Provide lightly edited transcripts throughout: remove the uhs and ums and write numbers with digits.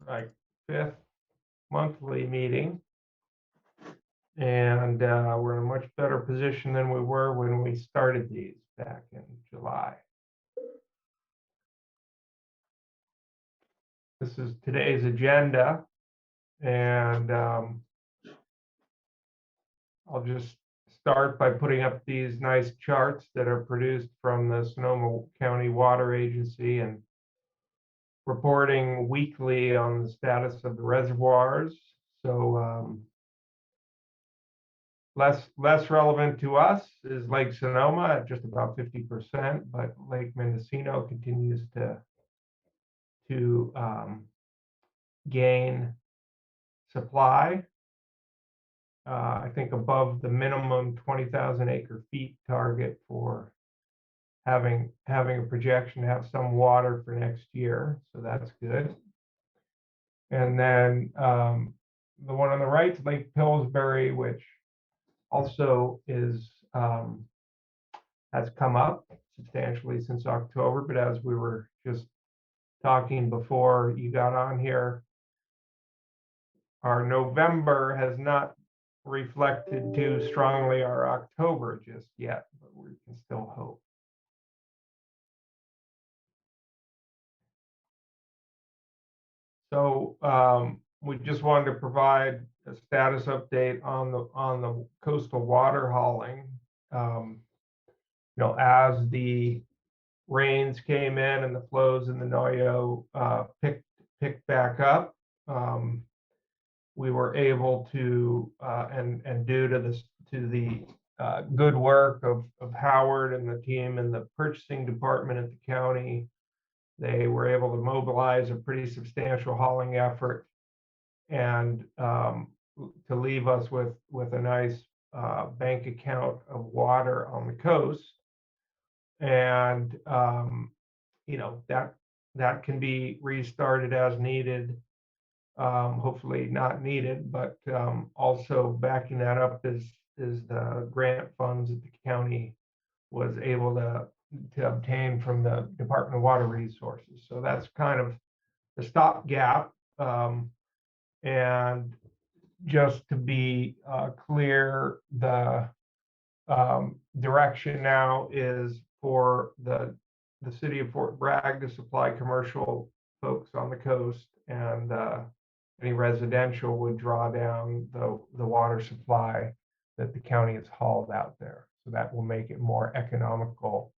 like 5th monthly meeting, and we're in a much better position than we were when we started these back in July. This is today's agenda, and I'll just start by putting up these nice charts that are produced from the Sonoma County Water Agency and reporting weekly on the status of the reservoirs. So less relevant to us is Lake Sonoma at just about 50%, but Lake Mendocino continues to gain supply. I think above the minimum 20,000 acre feet target for having a projection to have some water for next year, so that's good. And then the one on the right is Lake Pillsbury, which also is has come up substantially since October, but as we were just talking before you got on here, our November has not reflected too strongly our October just yet, but we can still hope. So we just wanted to provide a status update on the coastal water hauling. As the rains came in and the flows in the Noyo picked back up, we were able to, and due to the good work of Howard and the team in the purchasing department at the county, they were able to mobilize a pretty substantial hauling effort and to leave us with a nice bank account of water on the coast. And that can be restarted as needed. Hopefully not needed, but also backing that up is the grant funds that the county was able to obtain from the Department of Water Resources. So that's kind of the stopgap. And just to be clear, the direction now is for the city of Fort Bragg to supply commercial folks on the coast, and any residential would draw down the water supply that the county has hauled out there. So that will make it more economical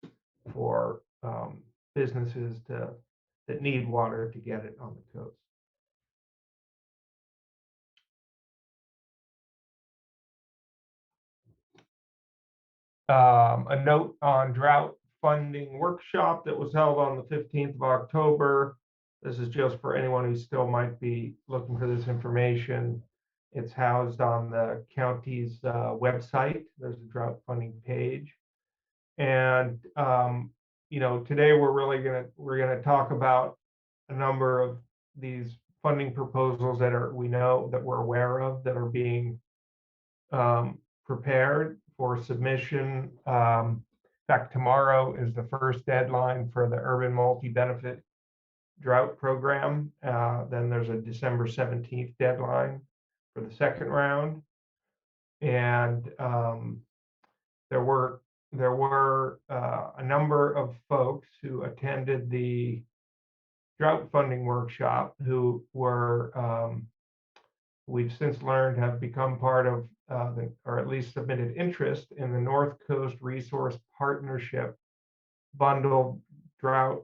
for businesses that need water to get it on the coast. A note on drought funding workshop that was held on the 15th of October. This is just for anyone who still might be looking for this information. It's housed on the county's website. There's a drought funding page. And today we're gonna talk about a number of these funding proposals that we're aware of that are being prepared for submission. In fact, tomorrow is the first deadline for the Urban Multi-Benefit Drought Program. Then there's a December 17th deadline for the second round. And there were a number of folks who attended the drought funding workshop who were we've since learned have become part of or at least submitted interest in the North Coast Resource Partnership bundled drought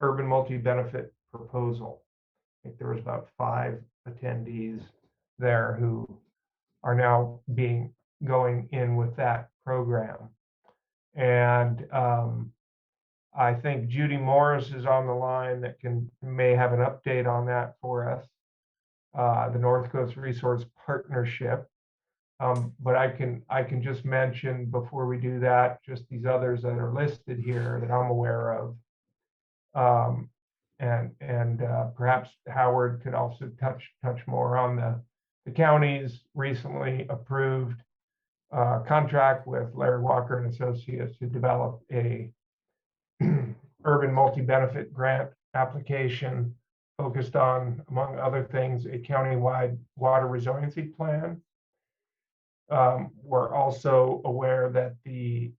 urban multi-benefit proposal. I think there was about 5 attendees there who are now going in with that program. And I think Judy Morris is on the line that may have an update on that for us. The North Coast Resource Partnership. But I can just mention before we do that, just these others that are listed here that I'm aware of. And perhaps Howard could also touch more on the county's recently approved contract with Larry Walker and Associates to develop a urban multi-benefit grant application focused on, among other things, a countywide water resiliency plan. We're also aware that the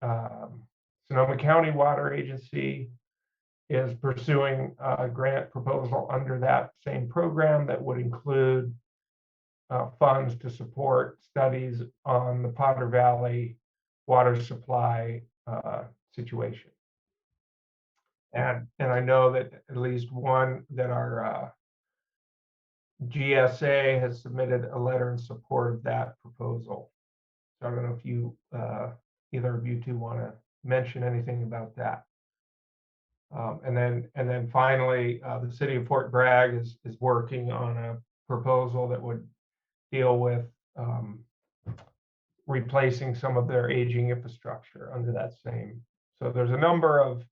Sonoma County Water Agency is pursuing a grant proposal under that same program that would include funds to support studies on the Potter Valley water supply situation. And I know that at least one, that our GSA has submitted a letter in support of that proposal. So I don't know if you, either of you two, want to mention anything about that. And then finally, the city of Fort Bragg is working on a proposal that would deal with replacing some of their aging infrastructure under that same. So there's a number of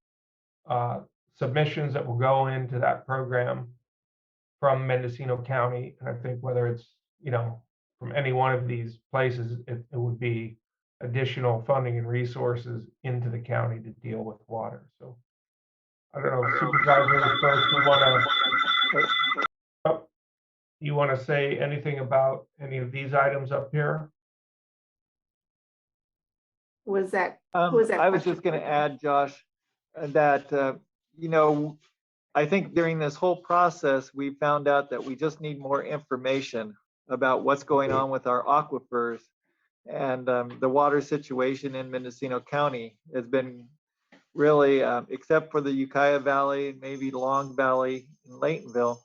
submissions that will go into that program from Mendocino County. And I think whether it's, from any one of these places, it would be additional funding and resources into the county to deal with water. So I don't know, supervisors, folks, you want to say anything about any of these items up here? Was that I was just going to add, Josh, that I think during this whole process, we found out that we just need more information about what's going on with our aquifers, and the water situation in Mendocino County has been really, except for the Ukiah Valley, maybe Long Valley and Laytonville,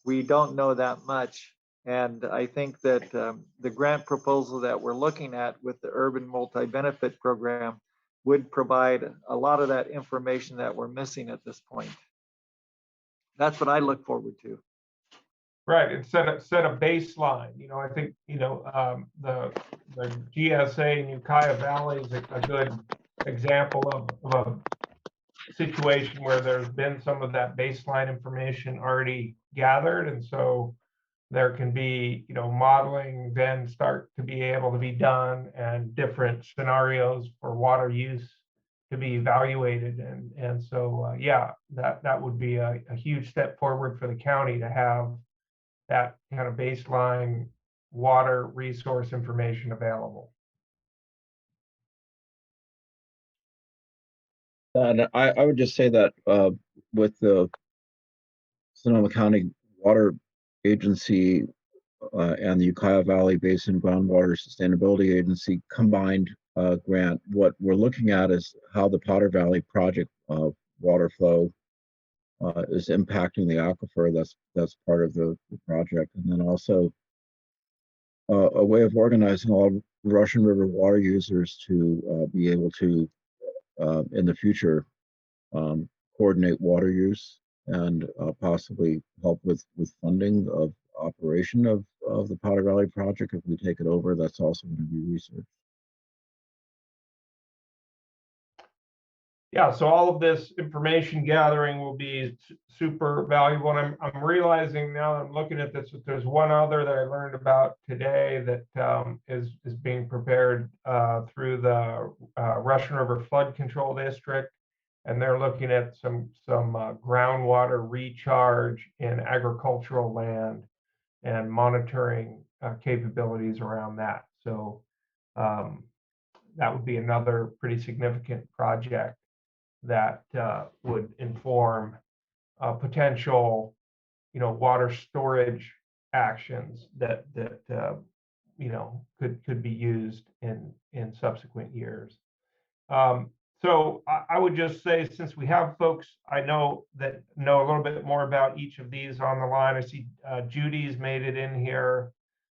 we don't know that much. And I think that the grant proposal that we're looking at with the Urban Multi-Benefit Program would provide a lot of that information that we're missing at this point. That's what I look forward to. Right, and set a baseline. I think the GSA in Ukiah Valley is a good example of a situation where there's been some of that baseline information already gathered, and so there can be modeling then start to be able to be done, and different scenarios for water use to be evaluated. And so yeah, that would be a huge step forward for the county to have that kind of baseline water resource information available. And I would just say that with the Sonoma County Water Agency and the Ukiah Valley Basin Groundwater Sustainability Agency combined grant, what we're looking at is how the Potter Valley project water flow is impacting the aquifer. That's part of the project, and then also a way of organizing all Russian River water users to be able to in the future coordinate water use and possibly help with funding of operation of the Potter Valley project if we take it over. That's also going to be researched. Yeah, so all of this information gathering will be super valuable. And I'm realizing now that I'm looking at this, that there's one other that I learned about today that is being prepared through the Russian River Flood Control District. And they're looking at some groundwater recharge in agricultural land and monitoring capabilities around that. So that would be another pretty significant project that would inform potential, water storage actions that could be used in subsequent years. So I would just say, since we have folks I know that know a little bit more about each of these on the line, I see Judy's made it in here.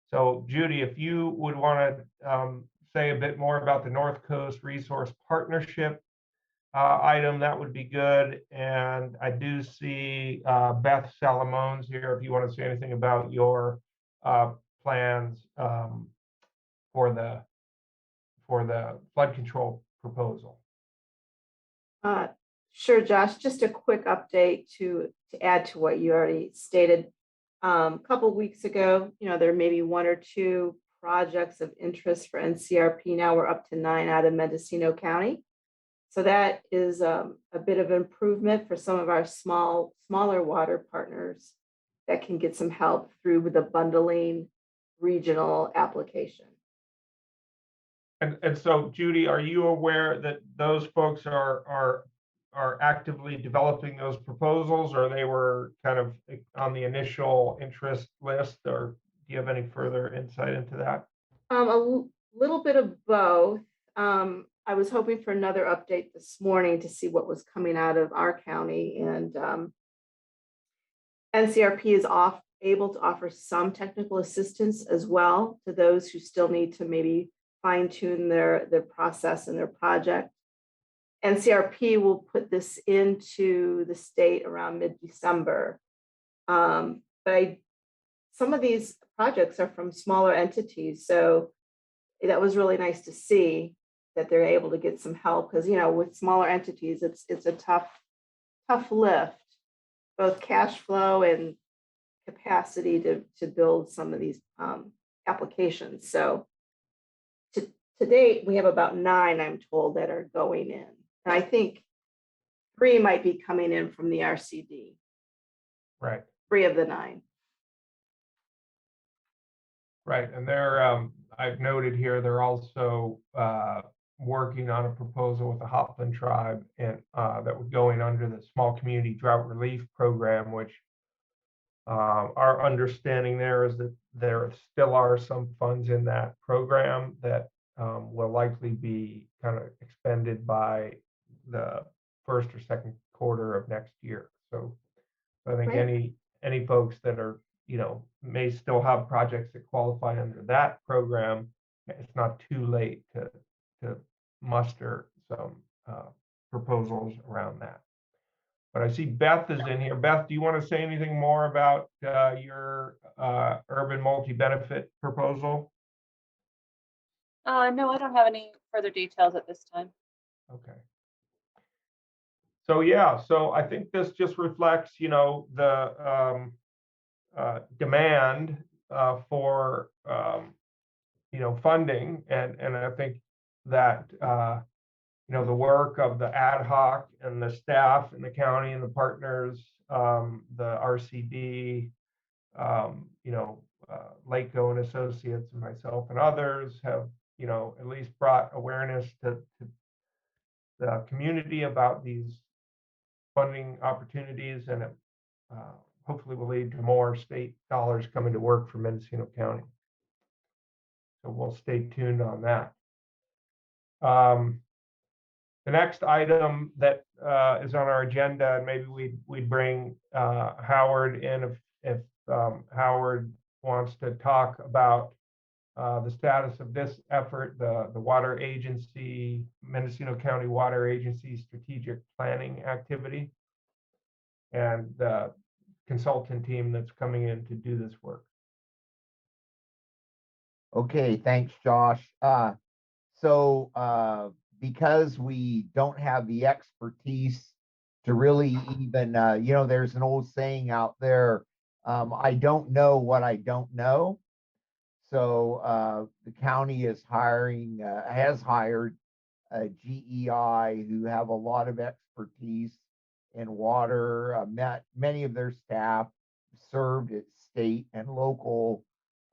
So Judy, if you would want to say a bit more about the North Coast Resource Partnership item, that would be good. And I do see Beth Salamone's here, if you want to say anything about your plans for the flood control proposal. Sure, Josh, just a quick update to add to what you already stated. A couple of weeks ago, there may be one or two projects of interest for NCRP. Now we're up to 9 out of Mendocino County. So that is a bit of improvement for some of our smaller water partners. that can get some help through with the bundling regional application. And so Judy, are you aware that those folks are actively developing those proposals, or they were kind of on the initial interest list, or do you have any further insight into that? Little bit of both. I was hoping for another update this morning to see what was coming out of our county, and NCRP is able to offer some technical assistance as well to those who still need to maybe fine tune their process and their project. NCRP will put this into the state around mid-December. Some of these projects are from smaller entities, so that was really nice to see that they're able to get some help, because with smaller entities, it's a tough lift, both cash flow and capacity to build some of these applications. So to date, we have about 9, I'm told, that are going in. And I think 3 might be coming in from the RCD. Right. 3 of the 9. Right, and I've noted here, they're also working on a proposal with the Hopland tribe, and that would go in under the Small Community Drought Relief Program, which our understanding there is that there still are some funds in that program that will likely be kind of expended by the first or second quarter of next year. So I think Right. any folks that are, may still have projects that qualify under that program, it's not too late to muster some proposals around that. But I see Beth is in here. Beth, do you want to say anything more about your urban multi-benefit proposal? No, I don't have any further details at this time. Okay. So yeah, so I think this just reflects, the demand for funding, and I think that the work of the ad hoc and the staff and the county and the partners, the RCD, Lakeco and Associates and myself and others have at least brought awareness to the community about these funding opportunities, and it hopefully will lead to more state dollars coming to work for Mendocino County. So we'll stay tuned on that. The next item that is on our agenda, and maybe we'd bring Howard in if Howard wants to talk about the status of this effort, the water agency, Mendocino County Water Agency strategic planning activity, and the consultant team that's coming in to do this work. Okay, thanks, Josh. Because we don't have the expertise to really even, there's an old saying out there, I don't know what I don't know. So the county is has hired a GEI who have a lot of expertise in water. Many of their staff served at state and local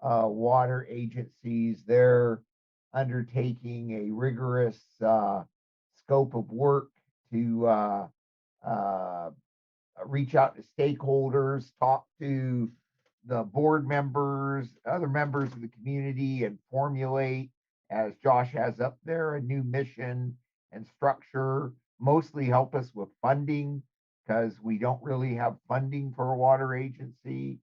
water agencies. They're undertaking a rigorous scope of work to reach out to stakeholders, talk to the board members, other members of the community, and formulate, as Josh has up there, a new mission and structure, mostly help us with funding, because we don't really have funding for a water agency.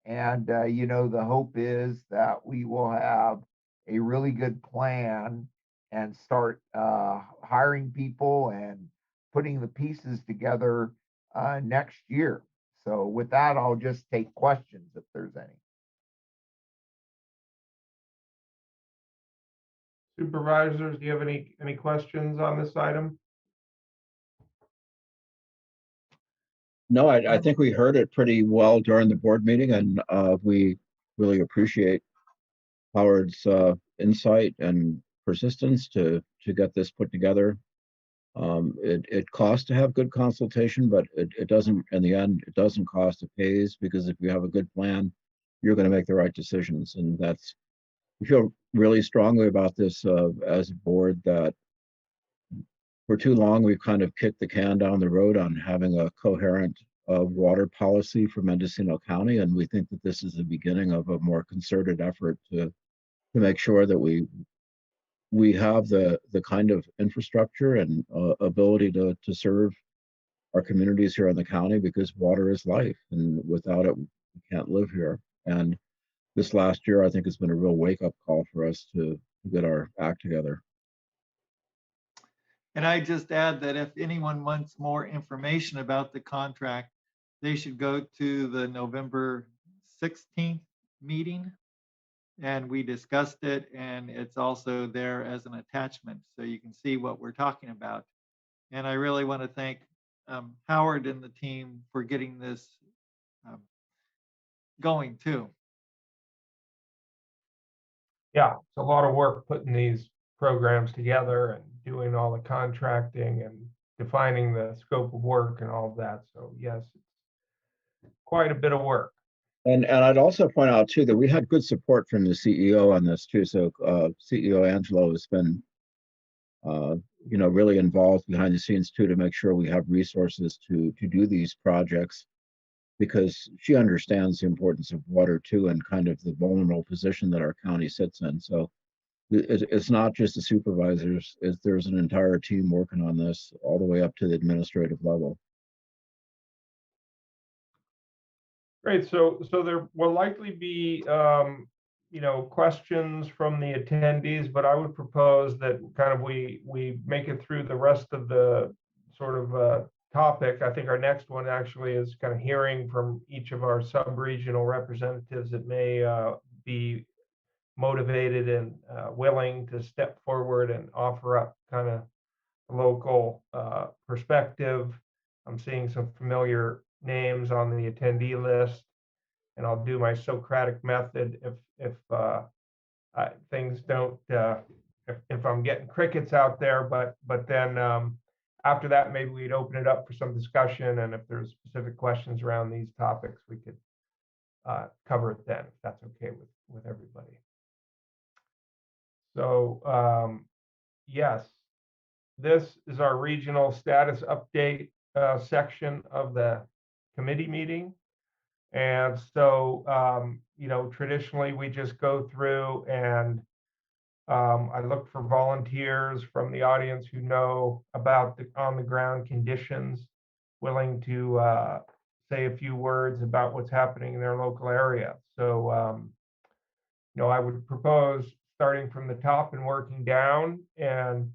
And, the hope is that we will have a really good plan and start hiring people and putting the pieces together next year. So with that, I'll just take questions if there's any. Supervisors, do you have any questions on this item? No, I think we heard it pretty well during the board meeting, and we really appreciate Howard's insight and persistence to get this put together. It costs to have good consultation, but it doesn't, in the end, it doesn't cost, it pays, because if you have a good plan, you're going to make the right decisions. And that's, we feel really strongly about this as a board, that for too long, we've kind of kicked the can down the road on having a coherent water policy for Mendocino County. And we think that this is the beginning of a more concerted effort to make sure that we have the kind of infrastructure and ability to serve our communities here in the county, because water is life, and without it, we can't live here. And this last year, I think, has been a real wake-up call for us to get our act together. And I just add that if anyone wants more information about the contract, they should go to the November 16th meeting. And we discussed it, and it's also there as an attachment, so you can see what we're talking about. And I really want to thank Howard and the team for getting this going too. Yeah, it's a lot of work putting these programs together and doing all the contracting and defining the scope of work and all of that. So yes, it's quite a bit of work. And I'd also point out too that we had good support from the CEO on this too. So CEO Angelo has been, really involved behind the scenes too, to make sure we have resources to do these projects, because she understands the importance of water too, and kind of the vulnerable position that our county sits in. So it's not just the supervisors; there's an entire team working on this all the way up to the administrative level. Great. So there will likely be questions from the attendees, but I would propose that kind of we make it through the rest of the sort of topic. I think our next one actually is kind of hearing from each of our sub-regional representatives that may be motivated and willing to step forward and offer up kind of a local perspective. I'm seeing some familiar names on the attendee list, and I'll do my Socratic method if things don't, if I'm getting crickets out there. But then after that, maybe we'd open it up for some discussion, and if there's specific questions around these topics, we could cover it then, if that's okay with everybody. So yes, this is our regional status update section of the committee meeting. And so, traditionally we just go through and I look for volunteers from the audience who know about the on the ground conditions, willing to say a few words about what's happening in their local area. So, I would propose starting from the top and working down. And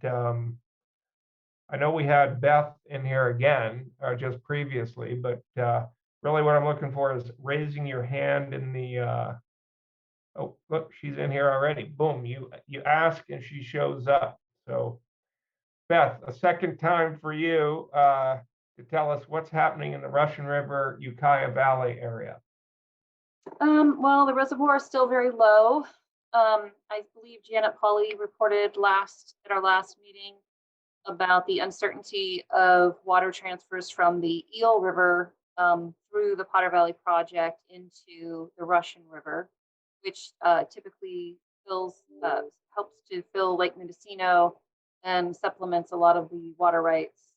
I know we had Beth in here again just previously, but really what I'm looking for is raising your hand in the, oh, look, she's in here already. Boom, you ask and she shows up. So Beth, a second time for you to tell us what's happening in the Russian River, Ukiah Valley area. Well, the reservoir is still very low. I believe Janet Pauley reported at our last meeting about the uncertainty of water transfers from the Eel River through the Potter Valley project into the Russian River, which typically helps to fill Lake Mendocino and supplements a lot of the water rights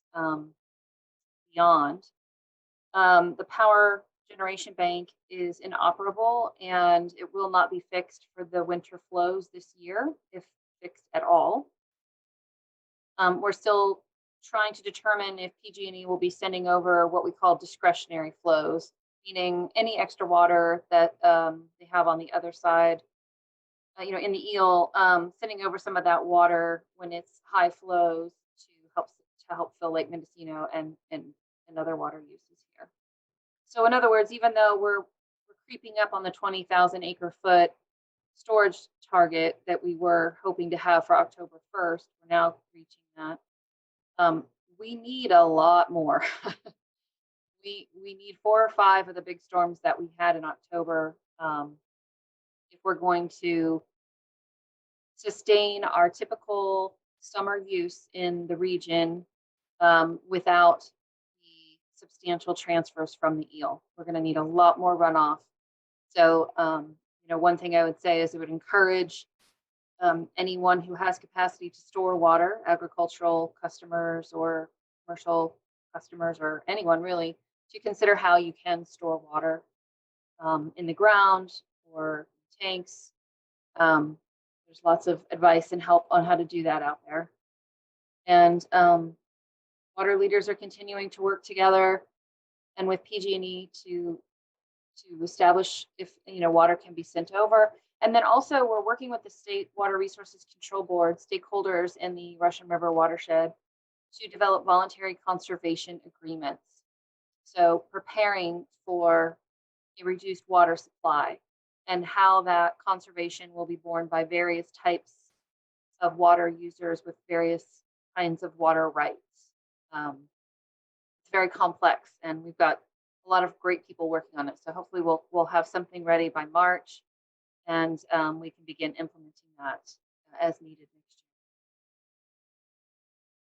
beyond. The power generation bank is inoperable, and it will not be fixed for the winter flows this year, if fixed at all. We're still trying to determine if PG&E will be sending over what we call discretionary flows, meaning any extra water that they have on the other side, in the Eel, sending over some of that water when it's high flows to help fill Lake Mendocino and other water uses here. So in other words, even though we're creeping up on the 20,000 acre foot storage target that we were hoping to have for October 1st, we're now reaching that. We need a lot more. we need 4 or 5 of the big storms that we had in October if we're going to sustain our typical summer use in the region without the substantial transfers from the eel. We're going to need a lot more runoff. So, one thing I would say is it would encourage anyone who has capacity to store water, agricultural customers or commercial customers or anyone really, to consider how you can store water in the ground or tanks. There's lots of advice and help on how to do that out there. And water leaders are continuing to work together and with PG&E to establish if water can be sent over. And then also we're working with the State Water Resources Control Board, stakeholders in the Russian River watershed, to develop voluntary conservation agreements. So preparing for a reduced water supply and how that conservation will be borne by various types of water users with various kinds of water rights. It's very complex, and we've got a lot of great people working on it. So hopefully we'll have something ready by March, and we can begin implementing that as needed next year.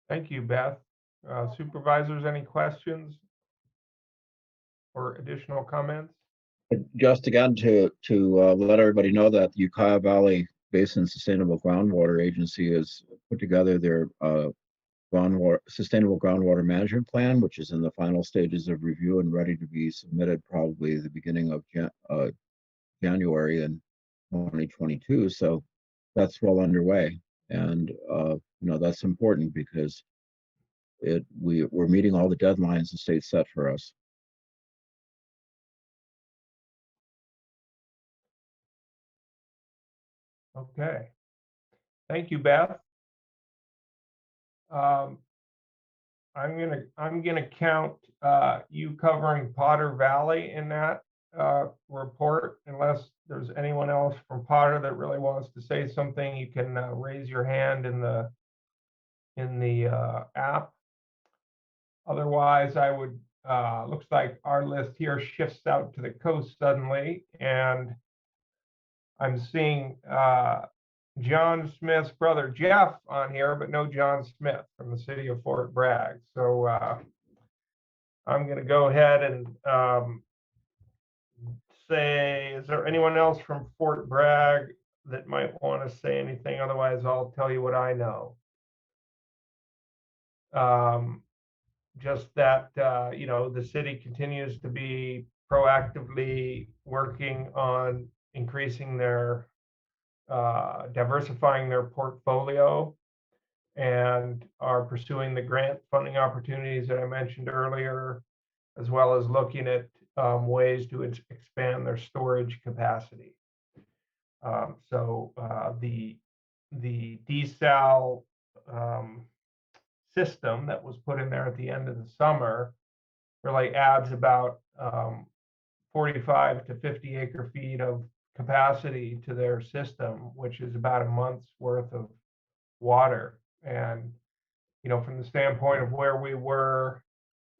Thank you, Beth. Supervisors, any questions or additional comments? Just again to let everybody know that the Ukiah Valley Basin Sustainable Groundwater Agency has put together their sustainable groundwater management plan, which is in the final stages of review and ready to be submitted probably the beginning of January in 2022. So that's well underway, and that's important because we're meeting all the deadlines the state set for us. Okay. Thank you, Beth. I'm gonna count you covering Potter Valley in that report, unless there's anyone else from Potter that really wants to say something. You can raise your hand in the app. Otherwise, I would looks like our list here shifts out to the coast suddenly, and I'm seeing John Smith's brother Jeff on here, but no John Smith from the city of Fort Bragg. So I'm going to go ahead and say, is there anyone else from Fort Bragg that might want to say anything? Otherwise, I'll tell you what I know. Just that, the city continues to be proactively working on increasing their diversifying their portfolio, and are pursuing the grant funding opportunities that I mentioned earlier, as well as looking at ways to expand their storage capacity. So the desal system that was put in there at the end of the summer really adds about 45 to 50 acre feet of capacity to their system, which is about a month's worth of water. And from the standpoint of where we were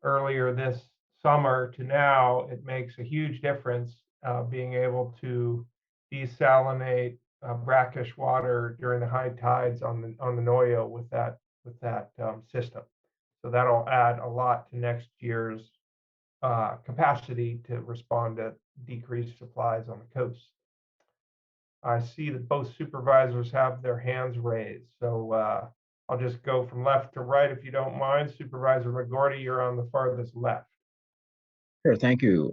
earlier this summer to now, it makes a huge difference being able to desalinate brackish water during the high tides on the Noyo with that system. So that'll add a lot to next year's capacity to respond to decreased supplies on the coast. I see that both supervisors have their hands raised, so I'll just go from left to right if you don't mind. Supervisor McGorty, you're on the farthest left. Sure, thank you.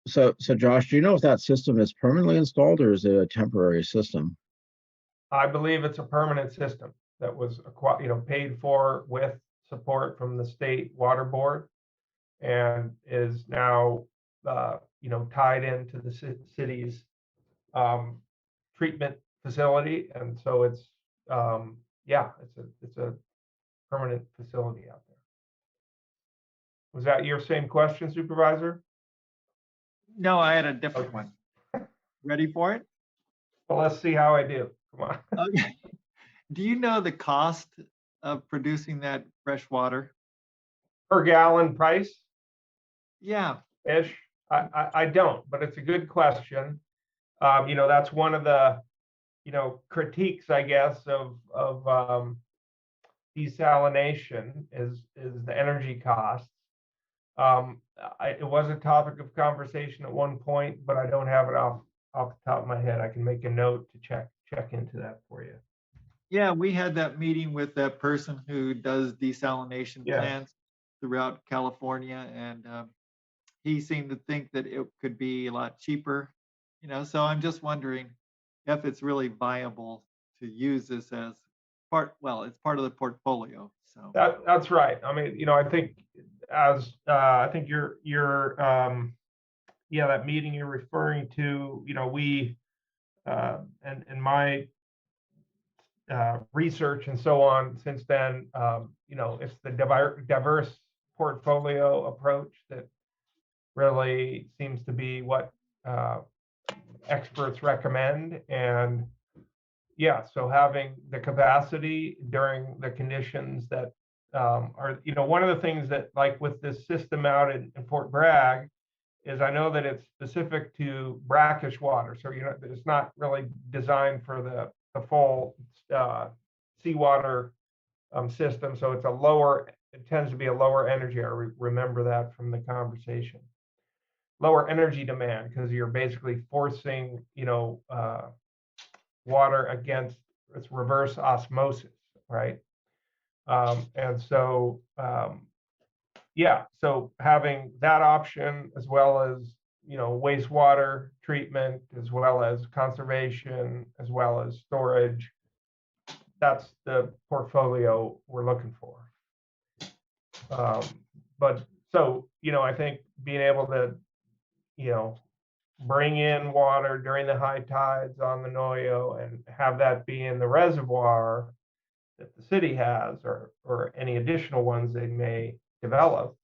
So Josh, do you know if that system is permanently installed or is it a temporary system? I believe it's a permanent system that was paid for with support from the state water board, and is now tied into the city's treatment facility, and so it's it's a permanent facility out there. Was that your same question, Supervisor? No, I had a different one. Ready for it? Well, let's see how I do. Come on. Okay. Do you know the cost of producing that fresh water? Per gallon price? Yeah. Ish. I don't, but it's a good question. That's one of the critiques, I guess, of desalination is the energy costs. It was a topic of conversation at one point, but I don't have it off the top of my head. I can make a note to check into that for you. Yeah, we had that meeting with that person who does desalination Yes. plants throughout California, and he seemed to think that it could be a lot cheaper. So I'm just wondering if it's really viable to use this as it's part of the portfolio. So That's right. I mean, I think I think that meeting you're referring to, we and my research and so on since then, it's the diverse portfolio approach that really seems to be what experts recommend. And yeah, so having the capacity during the conditions that are, one of the things that, like with this system out in Fort Bragg, is I know that it's specific to brackish water. So, it's not really designed for the full seawater system. So it tends to be a lower energy. I remember that from the conversation. Lower energy demand, because you're basically forcing, water against its reverse osmosis, right? And so, so having that option, as well as, wastewater treatment, as well as conservation, as well as storage, that's the portfolio we're looking for. But so, I think being able to, bring in water during the high tides on the Noyo and have that be in the reservoir that the city has, or any additional ones they may develop,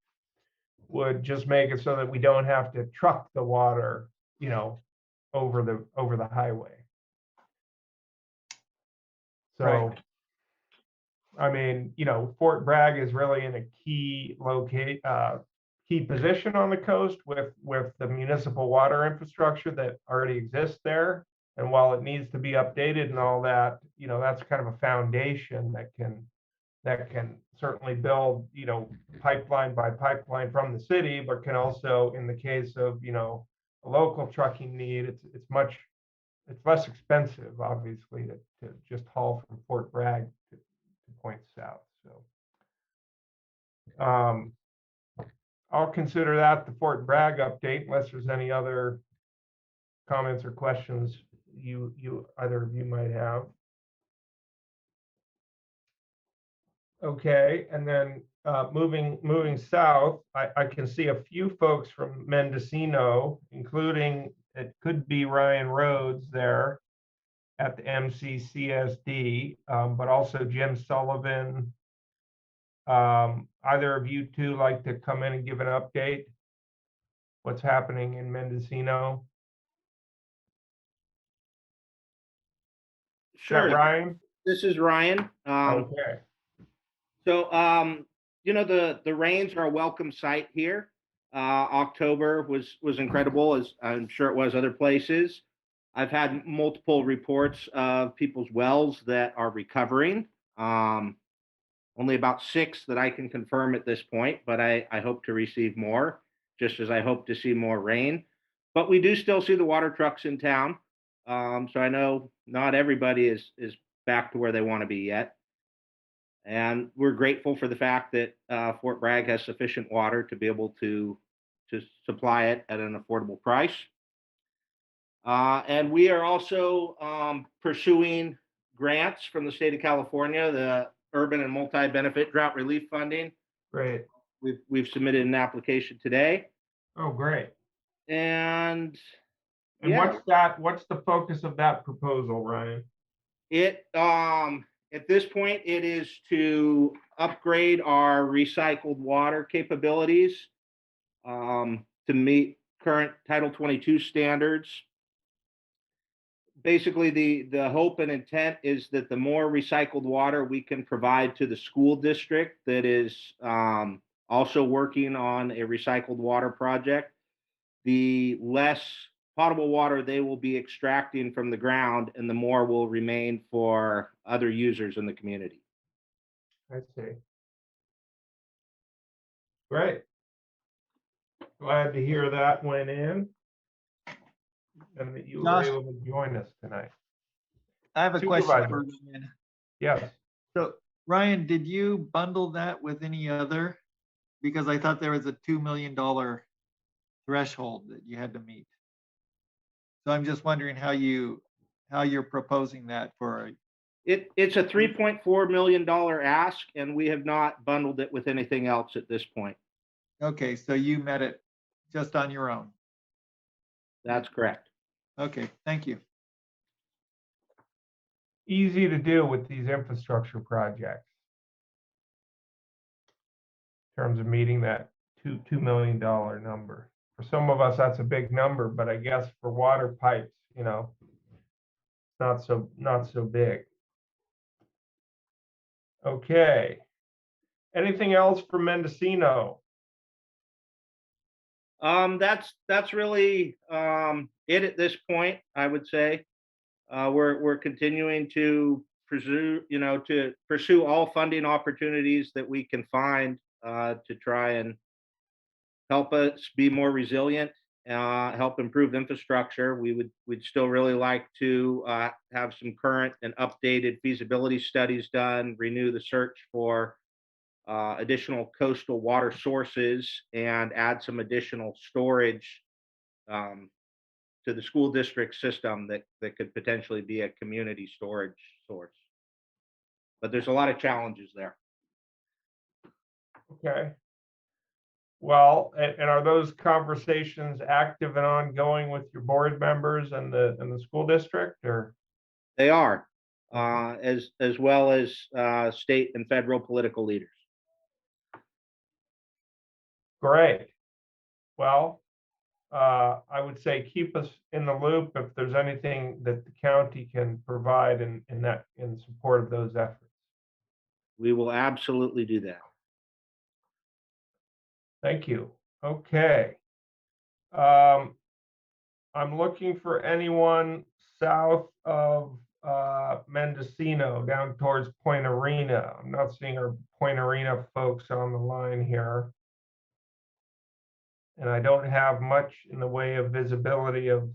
would just make it so that we don't have to truck the water, over the highway. So, Right. I mean, Fort Bragg is really in a key position on the coast with the municipal water infrastructure that already exists there. And while it needs to be updated and all that, that's kind of a foundation that can certainly build, pipeline by pipeline from the city, but can also, in the case of, a local trucking need, it's less expensive, obviously, to just haul from Fort Bragg to point south. So I'll consider that the Fort Bragg update, unless there's any other comments or questions either of you might have. Okay, and then moving south, I can see a few folks from Mendocino, including, it could be Ryan Rhodes there at the MCCSD, but also Jim Sullivan. Either of you two like to come in and give an update? What's happening in Mendocino? Is that Sure. Ryan? This is Ryan. Okay. So, the rains are a welcome sight here. October was incredible, as I'm sure it was other places. I've had multiple reports of people's wells that are recovering. Only about 6 that I can confirm at this point, but I hope to receive more, just as I hope to see more rain. But we do still see the water trucks in town. So I know not everybody is back to where they want to be yet. And we're grateful for the fact that Fort Bragg has sufficient water to be able to supply it at an affordable price. And we are also pursuing grants from the state of California, the Urban and Multi-Benefit Drought Relief Funding. Great. We've submitted an application today. Oh, great. And what's the focus of that proposal, Ryan? It at this point, it is to upgrade our recycled water capabilities to meet current Title 22 standards. Basically, the hope and intent is that the more recycled water we can provide to the school district that is also working on a recycled water project, the less potable water they will be extracting from the ground and the more will remain for other users in the community. I see. Great. Glad to hear that went in and that you were Josh? able to join us tonight. I have a question for Supervisor. Ryan. Yes. So Ryan, did you bundle that with any other? Because I thought there was a $2 million threshold that you had to meet. So I'm just wondering how you're proposing that for, It's a $3.4 million ask, and we have not bundled it with anything else at this point. okay, so you met it just on your own. That's correct. Okay, thank you. Easy to do with these infrastructure projects. In terms of meeting that $2 million number. For some of us, that's a big number, but I guess for water pipes, you know, not so big. Okay. Anything else for Mendocino? That's really it at this point, I would say. We're continuing to pursue all funding opportunities that we can find to try and help us be more resilient, help improve infrastructure. We'd still really like to have some current and updated feasibility studies done, renew the search for additional coastal water sources, and add some additional storage to the school district system that could potentially be a community storage source. But there's a lot of challenges there. Okay. Well, and are those conversations active and ongoing with your board members and the school district, or? They are, as well as state and federal political leaders. Great. Well, I would say keep us in the loop if there's anything that the county can provide in support of those efforts. We will absolutely do that. Thank you. Okay. I'm looking for anyone south of Mendocino down towards Point Arena. I'm not seeing our Point Arena folks on the line here. And I don't have much in the way of visibility of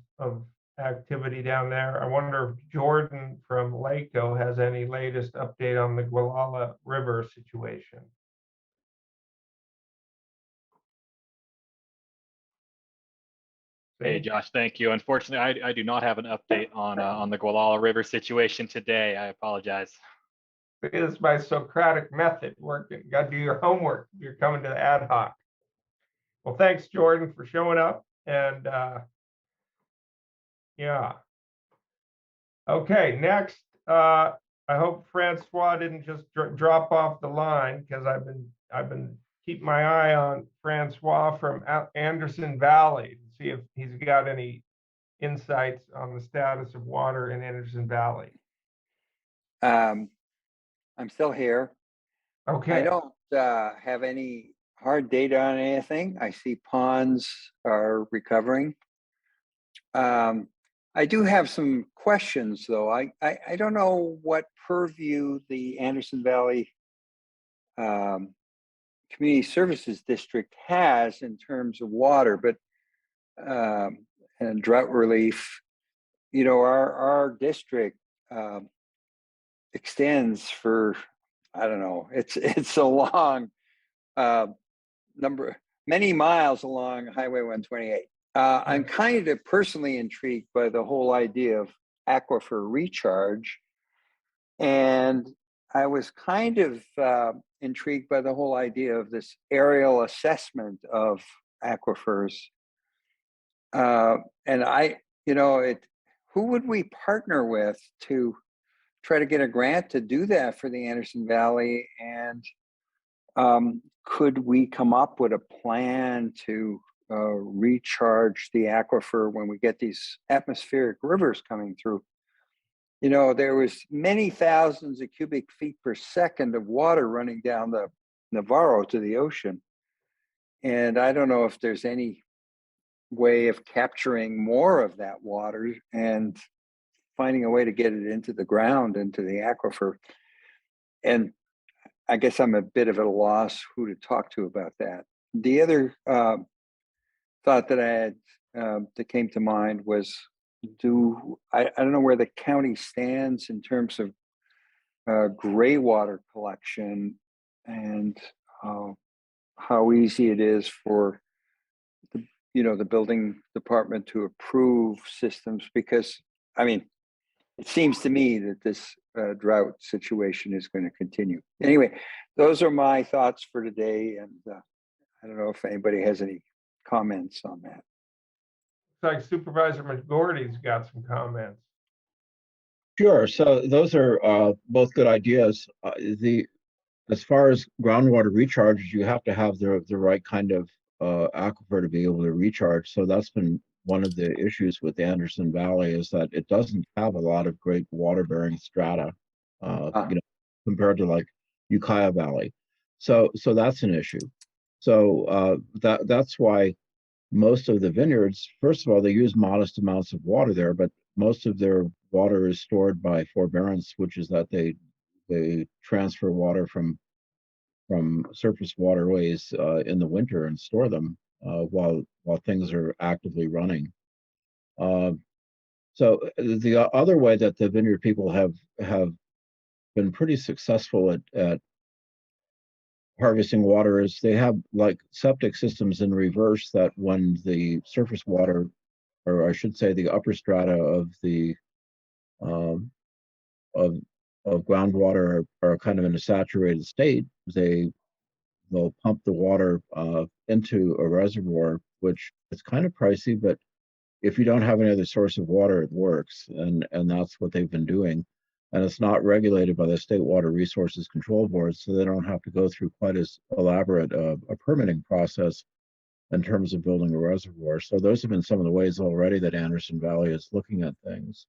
activity down there. I wonder if Jordan from Laco has any latest update on the Gualala River situation. Hey, Josh, thank you. Unfortunately, I do not have an update on the Gualala River situation today. I apologize. This is my Socratic method working. Got to do your homework. You're coming to the ad hoc. Well, thanks, Jordan, for showing up. And yeah. Okay, next, I hope Francois didn't just drop off the line, because I've been keeping my eye on Francois from Anderson Valley to see if he's got any insights on the status of water in Anderson Valley. I'm still here. I Okay. don't have any hard data on anything. I see ponds are recovering. I do have some questions, though. I don't know what purview the Anderson Valley Community Services District has in terms of water, but and drought relief. You know, our district extends for, I don't know, it's a long many miles along Highway 128. I'm kind of personally intrigued by the whole idea of aquifer recharge, and I was kind of intrigued by the whole idea of this aerial assessment of aquifers. And who would we partner with to try to get a grant to do that for the Anderson Valley? And could we come up with a plan to recharge the aquifer when we get these atmospheric rivers coming through? You know, there was many thousands of cubic feet per second of water running down the Navarro to the ocean. And I don't know if there's any way of capturing more of that water and finding a way to get it into the ground, into the aquifer. And I guess I'm a bit of at a loss who to talk to about that. The other thought that I had that came to mind was, I don't know where the county stands in terms of gray water collection and how easy it is for the building department to approve systems, because I mean, it seems to me that this drought situation is going to continue. Anyway, those are my thoughts for today, and I don't know if anybody has any comments on that. Looks like Supervisor McGordy's got some comments. Sure. So those are both good ideas. As far as groundwater recharge, you have to have the right kind of aquifer to be able to recharge. So that's been one of the issues with Anderson Valley, is that it doesn't have a lot of great water-bearing strata, compared to like Ukiah Valley. So that's an issue. So that's why most of the vineyards, first of all, they use modest amounts of water there, but most of their water is stored by forbearance, which is that they transfer water from surface waterways in the winter and store them while things are actively running. So the other way that the vineyard people have been pretty successful at harvesting water is they have like septic systems in reverse, that when the surface water, or I should say the upper strata of the of groundwater are kind of in a saturated state, they'll pump the water into a reservoir, which is kind of pricey, but if you don't have any other source of water, it works, and that's what they've been doing. And it's not regulated by the State Water Resources Control Board, so they don't have to go through quite as elaborate a permitting process in terms of building a reservoir. So those have been some of the ways already that Anderson Valley is looking at things.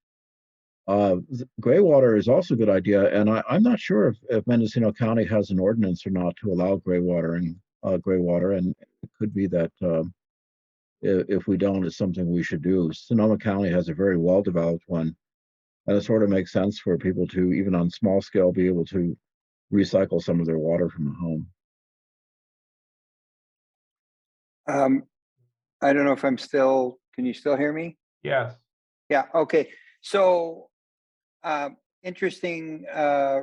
Gray water is also a good idea, and I'm not sure if Mendocino County has an ordinance or not to allow gray water, and it could be that if we don't, it's something we should do. Sonoma County has a very well-developed one, and it sort of makes sense for people to, even on small scale, be able to recycle some of their water from the home. I don't know if can you still hear me? Yes. Yeah, okay. So interesting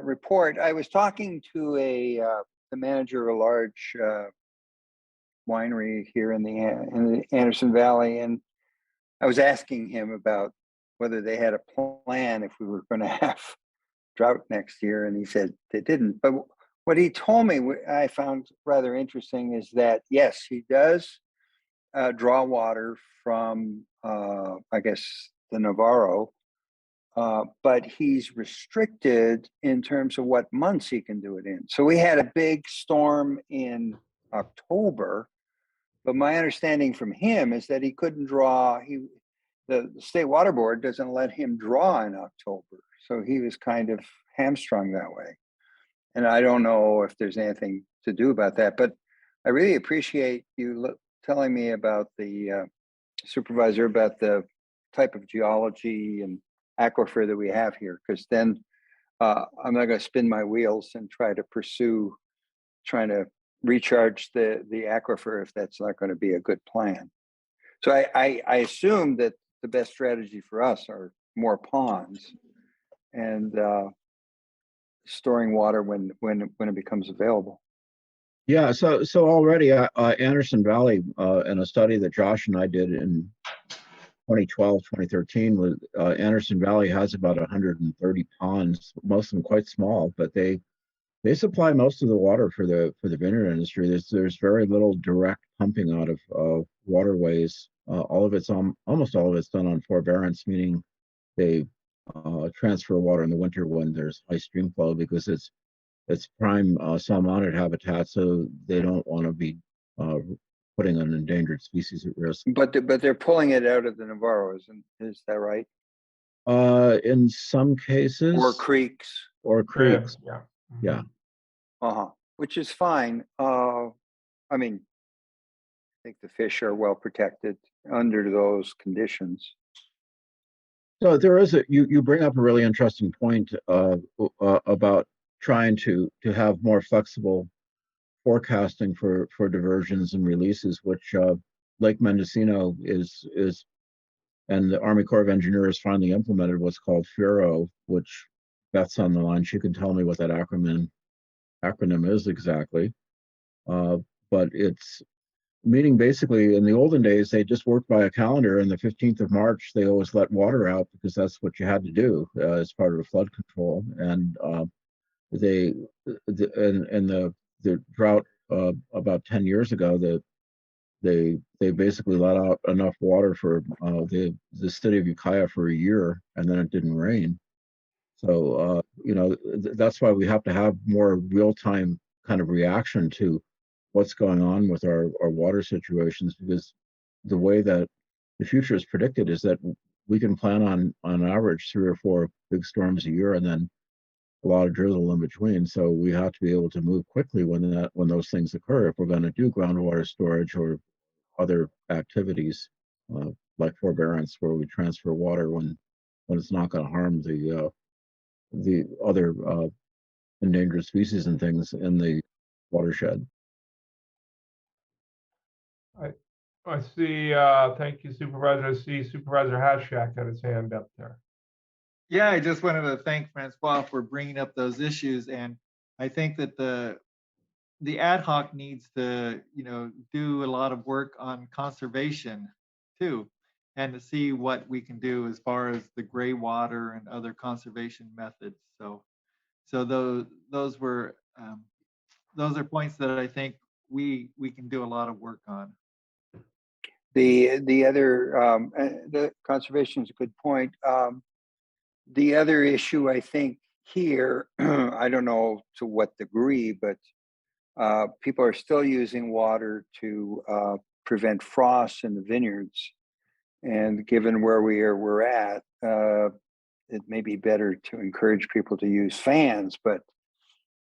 report. I was talking to the manager of a large winery here in the Anderson Valley, and I was asking him about whether they had a plan if we were going to have drought next year, and he said they didn't. But what he told me, I found rather interesting, is that yes, he does draw water from I guess the Navarro, but he's restricted in terms of what months he can do it in. So we had a big storm in October, but my understanding from him is that he couldn't draw. The State Water Board doesn't let him draw in October, so he was kind of hamstrung that way. And I don't know if there's anything to do about that, but I really appreciate you telling me about the supervisor, about the type of geology and aquifer that we have here, because then I'm not going to spin my wheels and try to pursue trying to recharge the aquifer if that's not going to be a good plan. So I assume that the best strategy for us are more ponds and storing water when it becomes available. Yeah, so already Anderson Valley, in a study that Josh and I did in 2012, 2013, Anderson Valley has about 130 ponds, most of them quite small, but they supply most of the water for the vineyard industry. There's very little direct pumping out of waterways. Almost all of it's done on forbearance, meaning they transfer water in the winter when there's high stream flow, because it's prime salmonid habitat, so they don't want to be putting an endangered species at risk. But they're pulling it out of the Navarro, is that right? In some cases. Or creeks. Yeah. Yeah. Which is fine. I mean, I think the fish are well protected under those conditions. So there is you bring up a really interesting point about trying to have more flexible forecasting for diversions and releases, which Lake Mendocino is, and the Army Corps of Engineers finally implemented what's called FARO, which Beth's on the line. She can tell me what that acronym is exactly. But it's meaning basically in the olden days, they just worked by a calendar, and the 15th of March, they always let water out because that's what you had to do as part of the flood control. And the drought about 10 years ago, that they basically let out enough water for the city of Ukiah for a year, and then it didn't rain. So that's why we have to have more real-time kind of reaction to what's going on with our water situations, because the way that the future is predicted is that we can plan on average 3 or 4 big storms a year, and then a lot of drizzle in between. So we have to be able to move quickly when those things occur, if we're going to do groundwater storage or other activities like forbearance, where we transfer water when it's not going to harm the other endangered species and things in the watershed. I see, thank you, Supervisor. I see Supervisor Hashak had his hand up there. Yeah, I just wanted to thank Francois for bringing up those issues, and I think that the ad hoc needs to, do a lot of work on conservation too, and to see what we can do as far as the gray water and other conservation methods. So those are points that I think we can do a lot of work on. The other the conservation is a good point. The other issue I think here, I don't know to what degree, but people are still using water to prevent frost in the vineyards. And given where we're at, it may be better to encourage people to use fans, but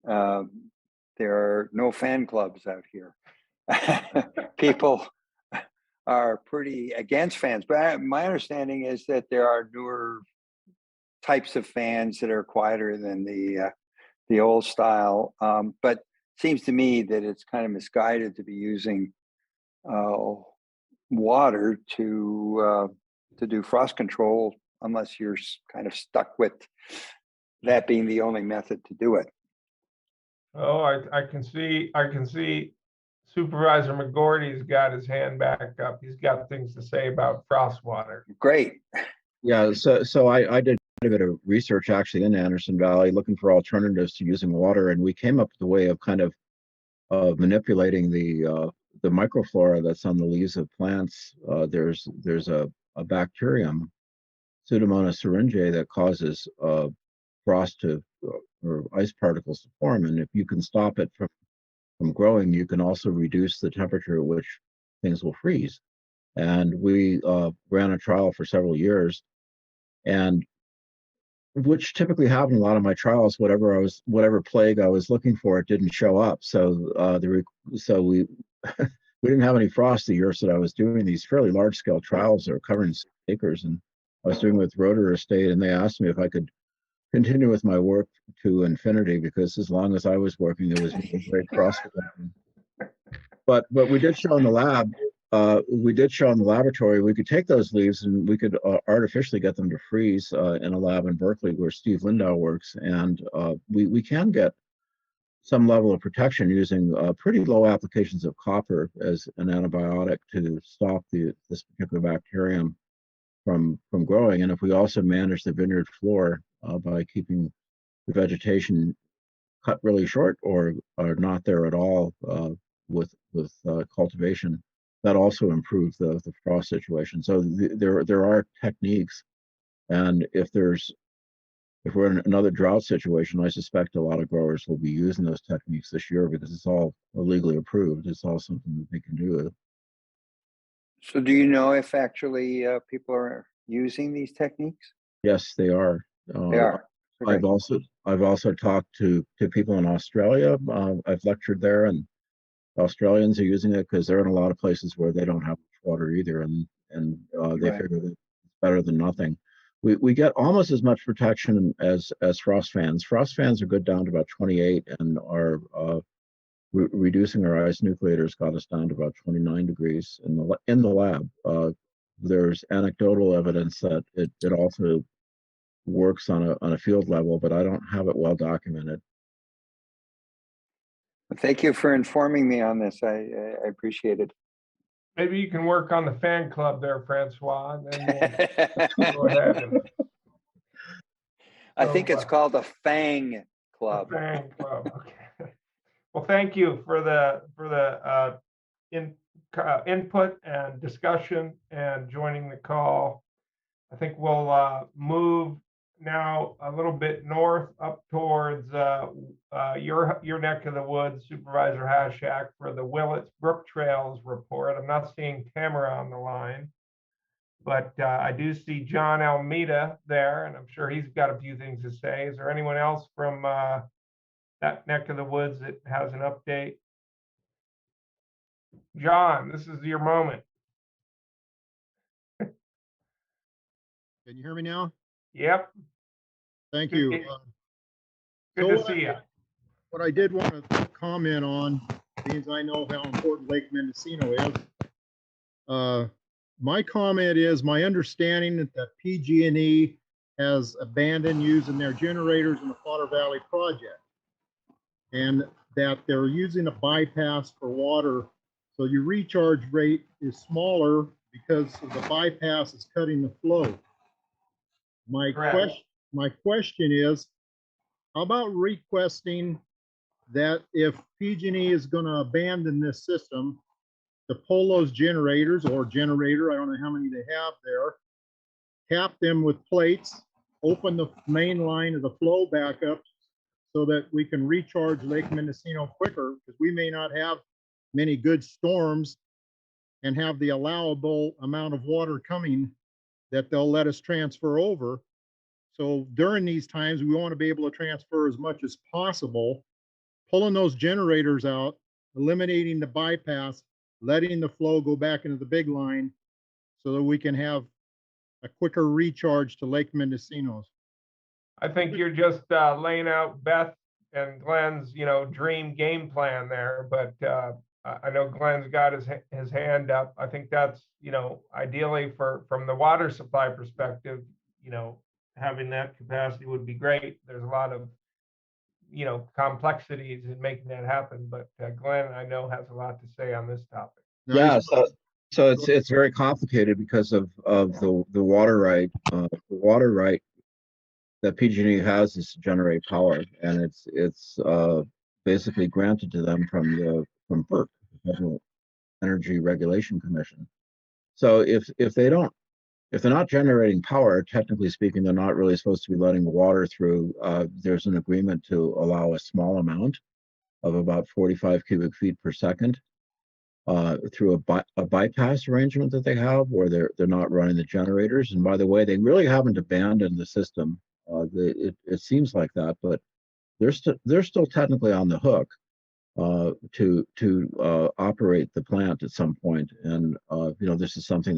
there are no fan clubs out here. People are pretty against fans, but my understanding is that there are newer types of fans that are quieter than the old style. But seems to me that it's kind of misguided to be using water to do frost control unless you're kind of stuck with that being the only method to do it. Oh, I can see Supervisor McGordy's got his hand back up. He's got things to say about frost water. Great. Yeah, so I did a bit of research actually in Anderson Valley looking for alternatives to using water, and we came up with a way of kind of manipulating the microflora that's on the leaves of plants. There's a bacterium, Pseudomonas syringae, that causes frost or ice particles to form, and if you can stop it from growing, you can also reduce the temperature at which things will freeze. And we ran a trial for several years, and which typically happened in a lot of my trials, whatever plague I was looking for, it didn't show up. So we we didn't have any frost the years that I was doing these fairly large scale trials that were covering acres, and I was doing with Rotor Estate, and they asked me if I could continue with my work to infinity, because as long as I was working, there was great frost. But we did show in the lab. We did show in the laboratory we could take those leaves and we could artificially get them to freeze in a lab in Berkeley where Steve Lindau works, and we can get some level of protection using pretty low applications of copper as an antibiotic to stop this particular bacterium from growing. And if we also manage the vineyard floor by keeping the vegetation cut really short or not there at all with cultivation, that also improves the frost situation. So there are techniques, and if we're in another drought situation, I suspect a lot of growers will be using those techniques this year because it's all legally approved. It's all something that they can do. So do you know if actually people are using these techniques? Yes, they are. They are. Okay. I've also talked to people in Australia. I've lectured there, and Australians are using it because they're in a lot of places where they don't have water either, and they Right. figure that it's better than nothing. we get almost as much protection as frost fans. Frost fans are good down to about 28, and are reducing our ice nucleators got us down to about 29 degrees in the lab. There's anecdotal evidence that it also works on a field level, but I don't have it well documented. Thank you for informing me on this. I appreciate it. Maybe you can work on the fan club there, Francois, and then we'll go ahead and I think it's So, called a FANG the club. fan club. Okay. Well, thank you for the input and discussion and joining the call. I think we'll move now a little bit north up towards your neck of the woods, Supervisor Hashak, for the Willits Brook Trails report. I'm not seeing Tamara on the line, but I do see John Almeida there, and I'm sure he's got a few things to say. Is there anyone else from that neck of the woods that has an update? John, this is your moment. Can you hear me now? Yep, Thank Good you. to- So good to see you. what I did want to comment on, means I know how important Lake Mendocino is. My comment is my understanding that PG&E has abandoned using their generators in the Potter Valley project, and that they're using a bypass for water. So your recharge rate is smaller because the bypass is cutting the flow. Correct. My question is, how about requesting that if PG&E is going to abandon this system, to pull those generators or generator, I don't know how many they have there, cap them with plates, open the main line of the flow back up so that we can recharge Lake Mendocino quicker, because we may not have many good storms and have the allowable amount of water coming that they'll let us transfer over. So during these times, we want to be able to transfer as much as possible, pulling those generators out, eliminating the bypass, letting the flow go back into the big line so that we can have a quicker recharge to Lake Mendocinos. I think you're just laying out Beth and Glenn's, dream game plan there. But I know Glenn's got his hand up. I think that's, ideally from the water supply perspective, having that capacity would be great. There's a lot of, complexities in making that happen. But Glenn, I know, has a lot to say on this topic. Yeah, so it's very complicated because of the water right. The water right that PG&E has is to generate power, and it's basically granted to them from FERC, the Federal Energy Regulation Commission. So if they're not generating power, technically speaking, they're not really supposed to be letting water through. There's an agreement to allow a small amount of about 45 cubic feet per second through a bypass arrangement that they have, where they're not running the generators. And by the way, they really haven't abandoned the system. It seems like that, but they're still technically on the hook to operate the plant at some point. And this is something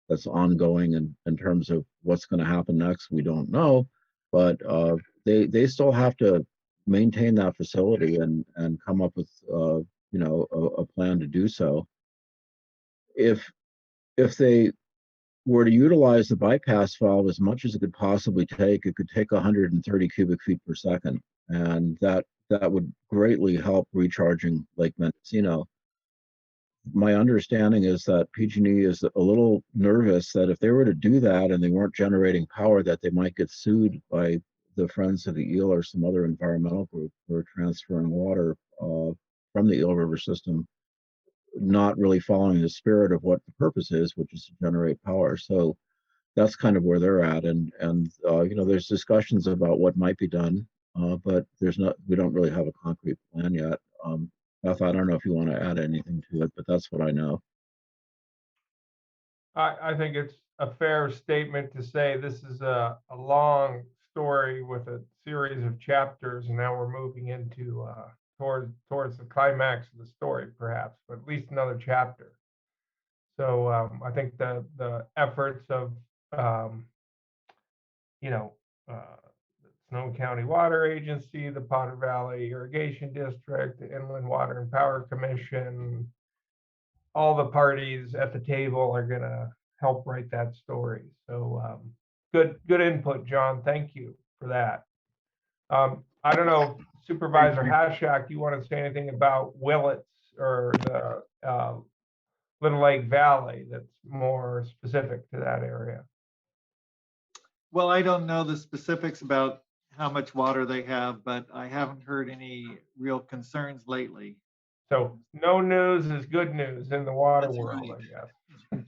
that's ongoing in terms of what's going to happen next. We don't know, but they still have to maintain that facility and come up with a plan to do so. If they were to utilize the bypass valve as much as it could possibly take, it could take 130 cubic feet per second, and that would greatly help recharging Lake Mendocino. My understanding is that PG&E is a little nervous that if they were to do that and they weren't generating power, that they might get sued by the Friends of the Eel or some other environmental group for transferring water from the Eel River system, not really following the spirit of what the purpose is, which is to generate power. So that's kind of where they're at. And there's discussions about what might be done, but we don't really have a concrete plan yet. Beth, I don't know if you want to add anything to it, but that's what I know. I think it's a fair statement to say this is a long story with a series of chapters, and now we're moving into towards the climax of the story, perhaps, but at least another chapter. So I think the efforts of you know, the Sonoma County Water Agency, the Potter Valley Irrigation District, the Inland Water and Power Commission, all the parties at the table are gonna help write that story. So good input, John. Thank you for that. I don't know, Supervisor Hashak, you want to say anything about Willits or the Little Lake Valley that's more specific to that area? Well, I don't know the specifics about how much water they have, but I haven't heard any real concerns lately. So no news is good news in the water That's world, right. I guess.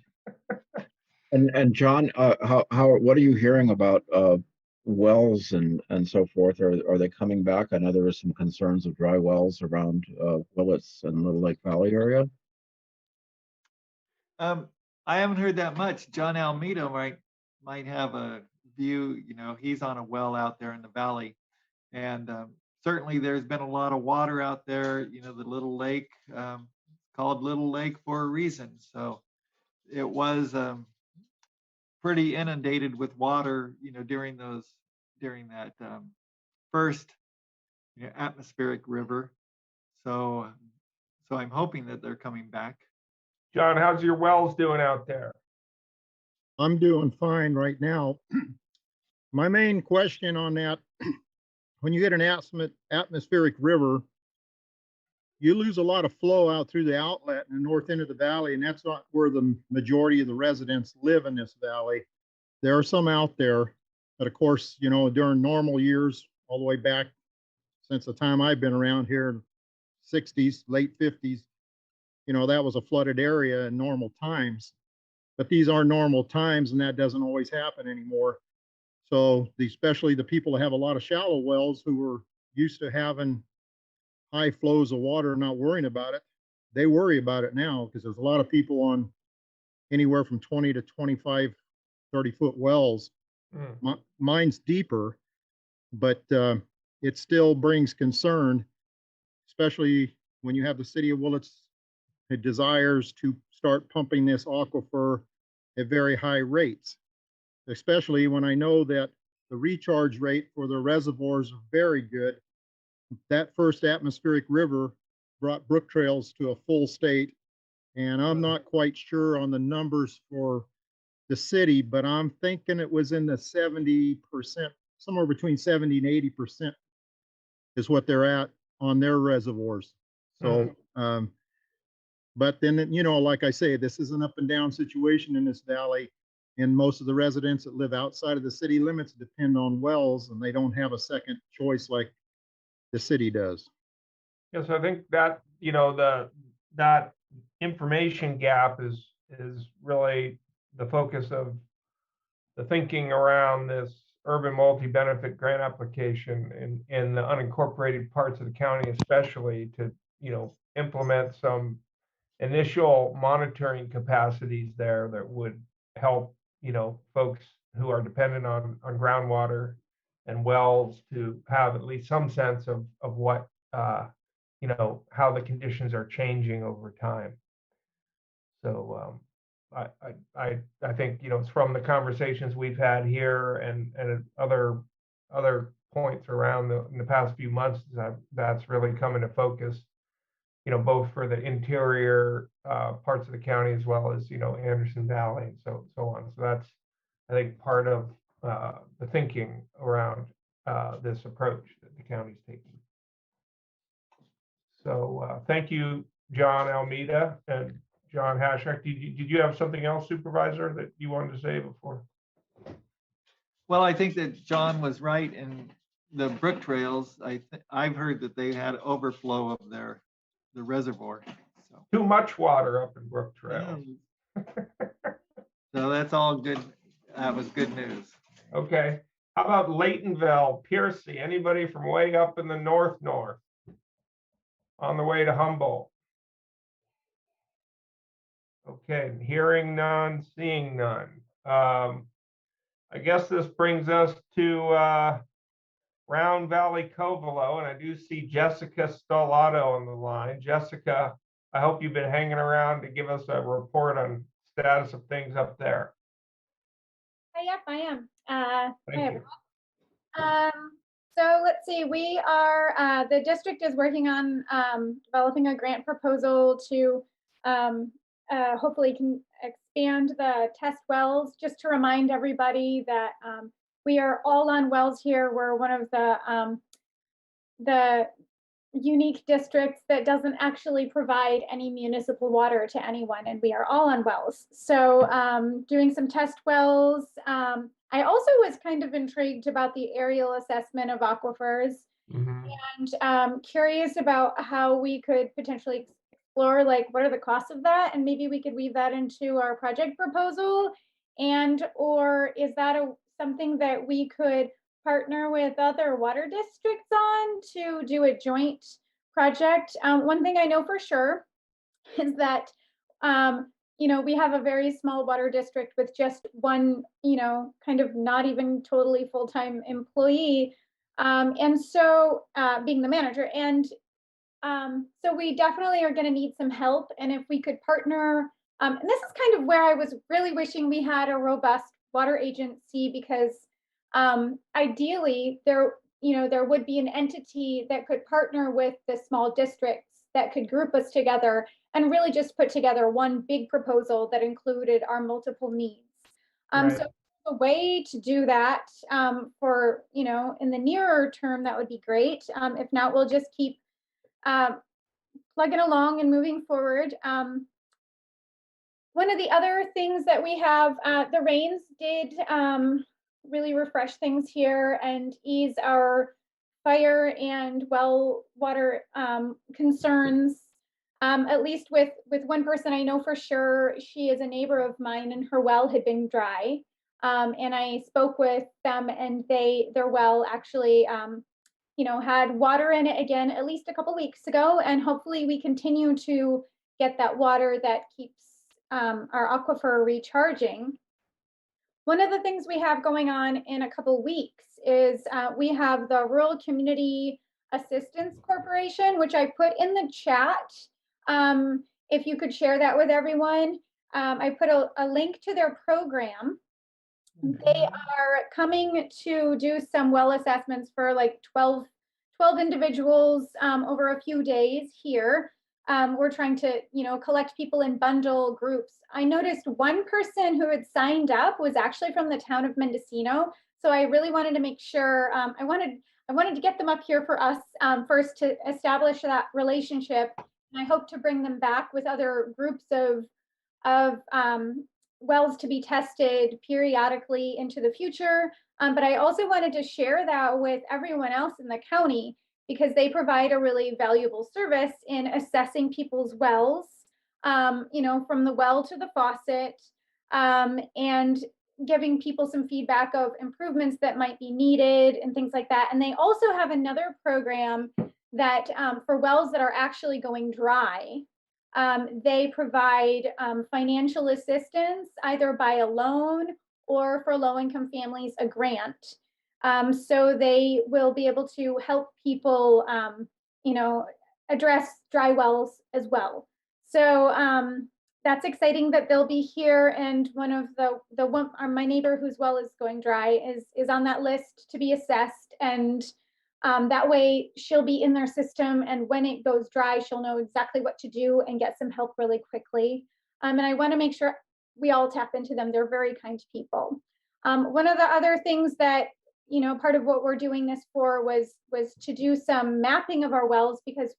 And John, what are you hearing about wells and so forth? Are they coming back? I know there were some concerns of dry wells around Willits and Little Lake Valley area. I haven't heard that much. John Almeida might have a view. You know, he's on a well out there in the valley, and certainly there's been a lot of water out there. You know, the Little Lake, called Little Lake for a reason. So it was pretty inundated with water. You know, during that first atmospheric river. So I'm hoping that they're coming back. John, how's your wells doing out there? I'm doing fine right now. My main question on that, when you get an atmospheric river, you lose a lot of flow out through the outlet in the north end of the valley, and that's not where the majority of the residents live in this valley. There are some out there, but of course, you know, during normal years, all the way back since the time I've been around here, 60s, late 50s, you know, that was a flooded area in normal times. But these are normal times, and that doesn't always happen anymore. So especially the people that have a lot of shallow wells who were used to having high flows of water, not worrying about it, they worry about it now because there's a lot of people on anywhere from 20 to 25, 30-foot wells. Mine's deeper, but it still brings concern, especially when you have the city of Willits that desires to start pumping this aquifer at very high rates, especially when I know that the recharge rate for the reservoirs are very good. That first atmospheric river brought brook trails to a full state, and I'm not quite sure on the numbers for the city, but I'm thinking it was in the 70%, somewhere between 70 and 80% is what they're at on their reservoirs. So, but then, you know, like I say, this is an up and down situation in this valley, and most of the residents that live outside of the city limits depend on wells, and they don't have a second choice like the city does. Yes, I think that, you know, that information gap is really the focus of the thinking around this urban multi-benefit grant application in the unincorporated parts of the county, especially to, you know, implement some initial monitoring capacities there that would help, you know, folks who are dependent on groundwater and wells to have at least some sense of what you know, how the conditions are changing over time. So I think, you know, it's from the conversations we've had here and other points around in the past few months that's really come into focus, you know, both for the interior parts of the county as well as, you know, Anderson Valley and so on. So that's, I think, part of the thinking around this approach that the county's taking. So thank you, John Almeida and John Hashak. Did you have something else, Supervisor, that you wanted to say before? Well, I think that John was right in the brook trails. I've heard that they had overflow of the reservoir. So. Too much water up in Brook Trail. So that's all good. That was good news. Okay. How about Laytonville, Piercy? Anybody from way up in the north on the way to Humboldt? Okay, hearing none, seeing none. I guess this brings us to Round Valley Covelo, and I do see Jessica Stellato on the line. Jessica, I hope you've been hanging around to give us a report on status of things up there. I Yep, I am. Hi, Thank you. everyone. So let's see, we are, the district is working on developing a grant proposal to hopefully can expand the test wells. Just to remind everybody that we are all on wells here. We're one of the unique districts that doesn't actually provide any municipal water to anyone, and we are all on wells. So doing some test wells. I also was kind of intrigued about the aerial assessment of aquifers, and curious about how we could potentially explore, like, what are the costs of that, and maybe we could weave that into our project proposal, and or is that something that we could partner with other water districts on to do a joint project. One thing I know for sure is that, we have a very small water district with just one, kind of not even totally full-time employee. And so being the manager. And so we definitely are going to need some help. And if we could partner, and this is kind of where I was really wishing we had a robust water agency, because ideally there would be an entity that could partner with the small districts that could group us together and really just put together one big proposal that included our multiple needs. So a way to do that for, in the nearer term, that would be great. If not, we'll just keep plugging along and moving forward. One of the other things that we have, the rains did really refresh things here and ease our fire and well water concerns. At least with one person I know for sure, she is a neighbor of mine and her well had been dry. And I spoke with them, and their well actually had water in it again at least a couple weeks ago, and hopefully we continue to get that water that keeps our aquifer recharging. One of the things we have going on in a couple weeks is we have the Rural Community Assistance Corporation, which I put in the chat. If you could share that with everyone. I put a link to their program. They are coming to do some well assessments for like 12 individuals over a few days here. We're trying to, collect people in bundle groups. I noticed one person who had signed up was actually from the town of Mendocino. So I really wanted to make sure, I wanted to get them up here for us first to establish that relationship. And I hope to bring them back with other groups of wells to be tested periodically into the future. But I also wanted to share that with everyone else in the county, because they provide a really valuable service in assessing people's wells, from the well to the faucet, and giving people some feedback of improvements that might be needed and things like that. And they also have another program that for wells that are actually going dry, they provide financial assistance, either by a loan or for low-income families, a grant. So they will be able to help people, address dry wells as well. So that's exciting that they'll be here. And one of my neighbor whose well is going dry is on that list to be assessed. And that way she'll be in their system. And when it goes dry, she'll know exactly what to do and get some help really quickly. And I want to make sure we all tap into them. They're very kind people. One of the other things that, part of what we're doing this for was to do some mapping of our wells, because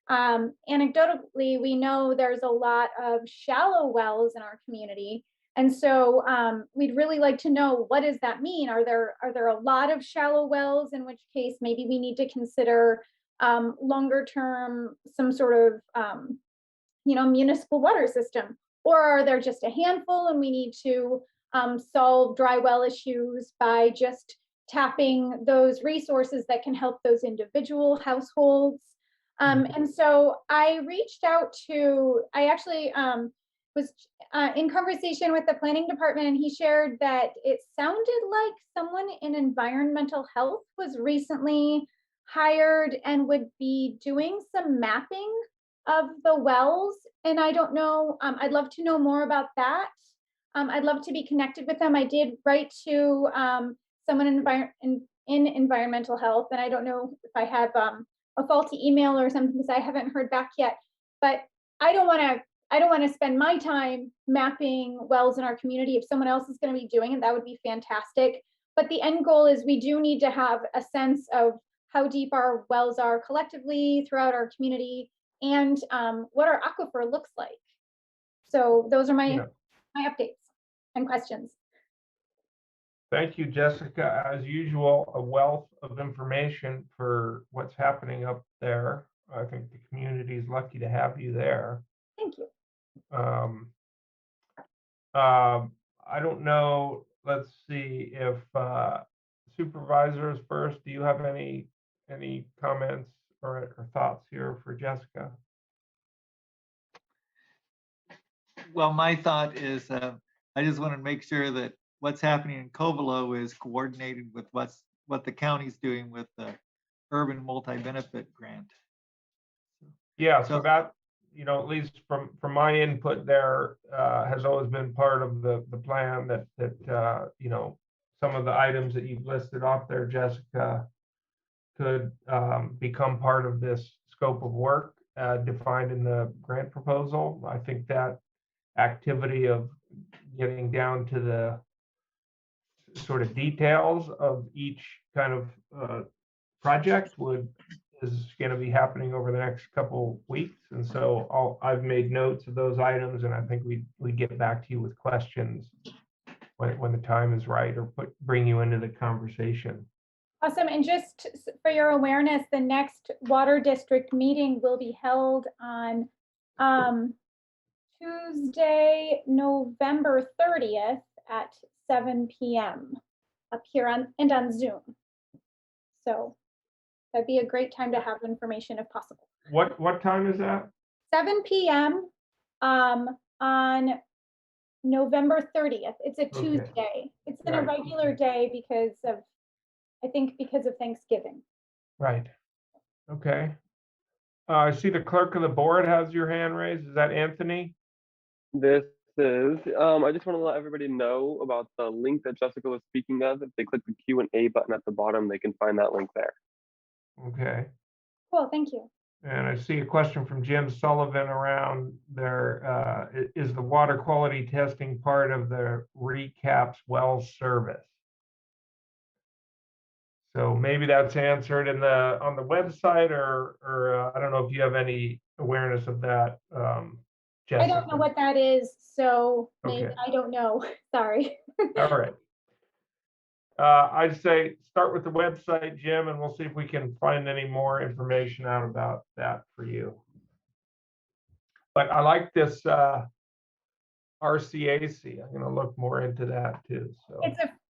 anecdotally, we know there's a lot of shallow wells in our community. And so we'd really like to know, what does that mean? Are there a lot of shallow wells, in which case maybe we need to consider longer term, some sort of, municipal water system? Or are there just a handful and we need to solve dry well issues by just tapping those resources that can help those individual households? And so I reached out I actually was in conversation with the planning department, and he shared that it sounded like someone in environmental health was recently hired and would be doing some mapping of the wells. And I don't know, I'd love to know more about that. I'd love to be connected with them. I did write to someone in environmental health, and I don't know if I have a faulty email or something because I haven't heard back yet. But I don't want to spend my time mapping wells in our community. If someone else is going to be doing it, that would be fantastic. But the end goal is we do need to have a sense of how deep our wells are collectively throughout our community and what our aquifer looks like. So those are my updates and questions. Thank you, Jessica. As usual, a wealth of information for what's happening up there. I think the community is lucky to have you there. Thank you. I don't know, let's see if supervisors first, do you have any comments or thoughts here for Jessica? Well, my thought is, I just want to make sure that what's happening in Covelo is coordinated with what the county's doing with the urban multi-benefit grant. Yeah, so that, at least from my input there, has always been part of the plan that some of the items that you've listed off there, Jessica, could become part of this scope of work defined in the grant proposal. I think that activity of getting down to the sort of details of each kind of project is going to be happening over the next couple weeks, and so I've made notes of those items, and I think we get back to you with questions when the time is right, or bring you into the conversation. Awesome. And just for your awareness, the next water district meeting will be held on Tuesday, November 30th at 7 p.m. up here on Zoom. So that'd be a great time to have information if possible. What time is that? 7 p.m. On November 30th. It's a Tuesday. It's an irregular day because of Thanksgiving. Right. Okay. I see the clerk of the board has your hand raised. Is that Anthony? This is, I just want to let everybody know about the link that Jessica was speaking of. If they click the Q&A button at the bottom, they can find that link there. Okay. Cool, thank you. And I see a question from Jim Sullivan around there. Is the water quality testing part of the recaps well service? So maybe that's answered on the website, or I don't know if you have any awareness of that, Jessica. I don't know what that is, so maybe I don't know. Sorry. All right. I'd say start with the website, Jim, and we'll see if we can find any more information out about that for you. But I like this RCAC. I'm going to look more into that too. So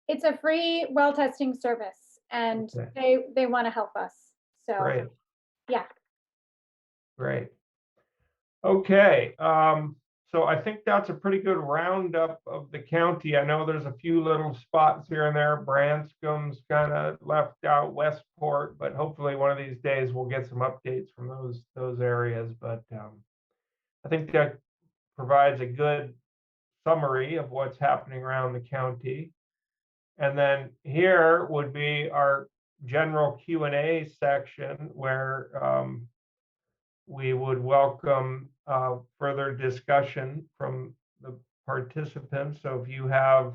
it's a free well testing service, and they want to help us. So great. Yeah. Great. Okay. So I think that's a pretty good roundup of the county. I know there's a few little spots here and there. Branscom's kind of left out, Westport, but hopefully one of these days we'll get some updates from those areas. But I think that provides a good summary of what's happening around the county. And then here would be our general Q&A section where we would welcome further discussion from the participants. So if you have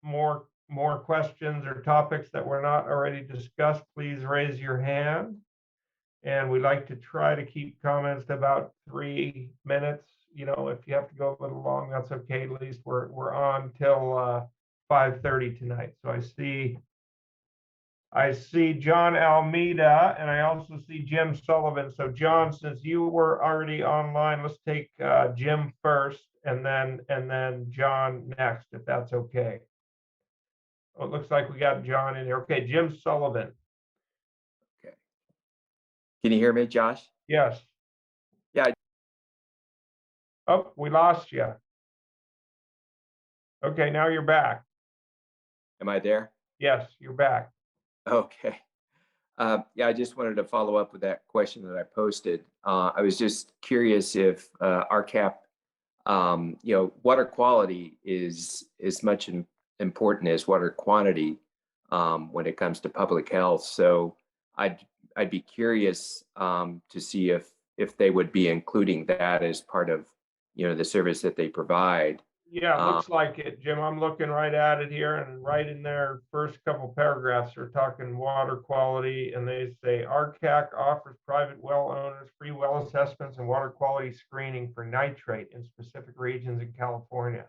more questions or topics that were not already discussed, please raise your hand. And we like to try to keep comments to about 3 minutes. If you have to go a little long, that's okay. At least we're on till 5:30 tonight. So I see John Almeida, and I also see Jim Sullivan. So John, since you were already online, let's take Jim first, and then John next, if that's okay. Oh, it looks like we got John in here. Okay, Jim Sullivan. Okay. Can you hear me, Josh? Yes. Yeah. Oh, we lost you. Okay, now you're back. Am I there? Yes, you're back. Okay. Yeah, I just wanted to follow up with that question that I posted. I was just curious if RCAP water quality is as much important as water quantity when it comes to public health. So I'd be curious to see if they would be including that as part of the service that they provide. Yeah, it looks like it, Jim. I'm looking right at it here, and right in their first couple paragraphs, they're talking water quality, and they say RCAC offers private well owners free well assessments and water quality screening for nitrate in specific regions in California.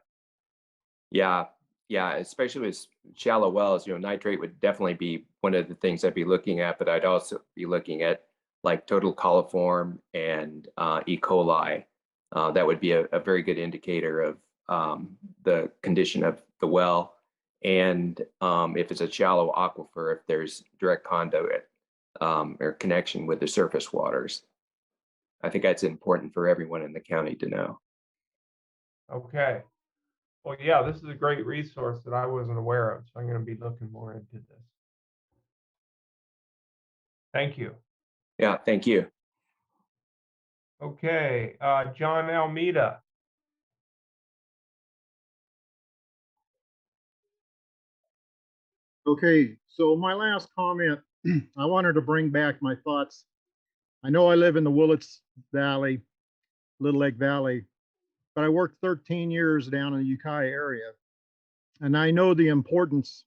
Yeah, especially with shallow wells, nitrate would definitely be one of the things I'd be looking at, but I'd also be looking at like total coliform and E. coli. That would be a very good indicator of the condition of the well, and if it's a shallow aquifer, if there's direct conduit or connection with the surface waters. I think that's important for everyone in the county to know. Okay. Well, yeah, this is a great resource that I wasn't aware of, so I'm going to be looking more into this. Thank you. Yeah, thank you. Okay, John Almeida. Okay, so my last comment, I wanted to bring back my thoughts. I know I live in the Willits Valley, Little Lake Valley, but I worked 13 years down in the Ukiah area. And I know the importance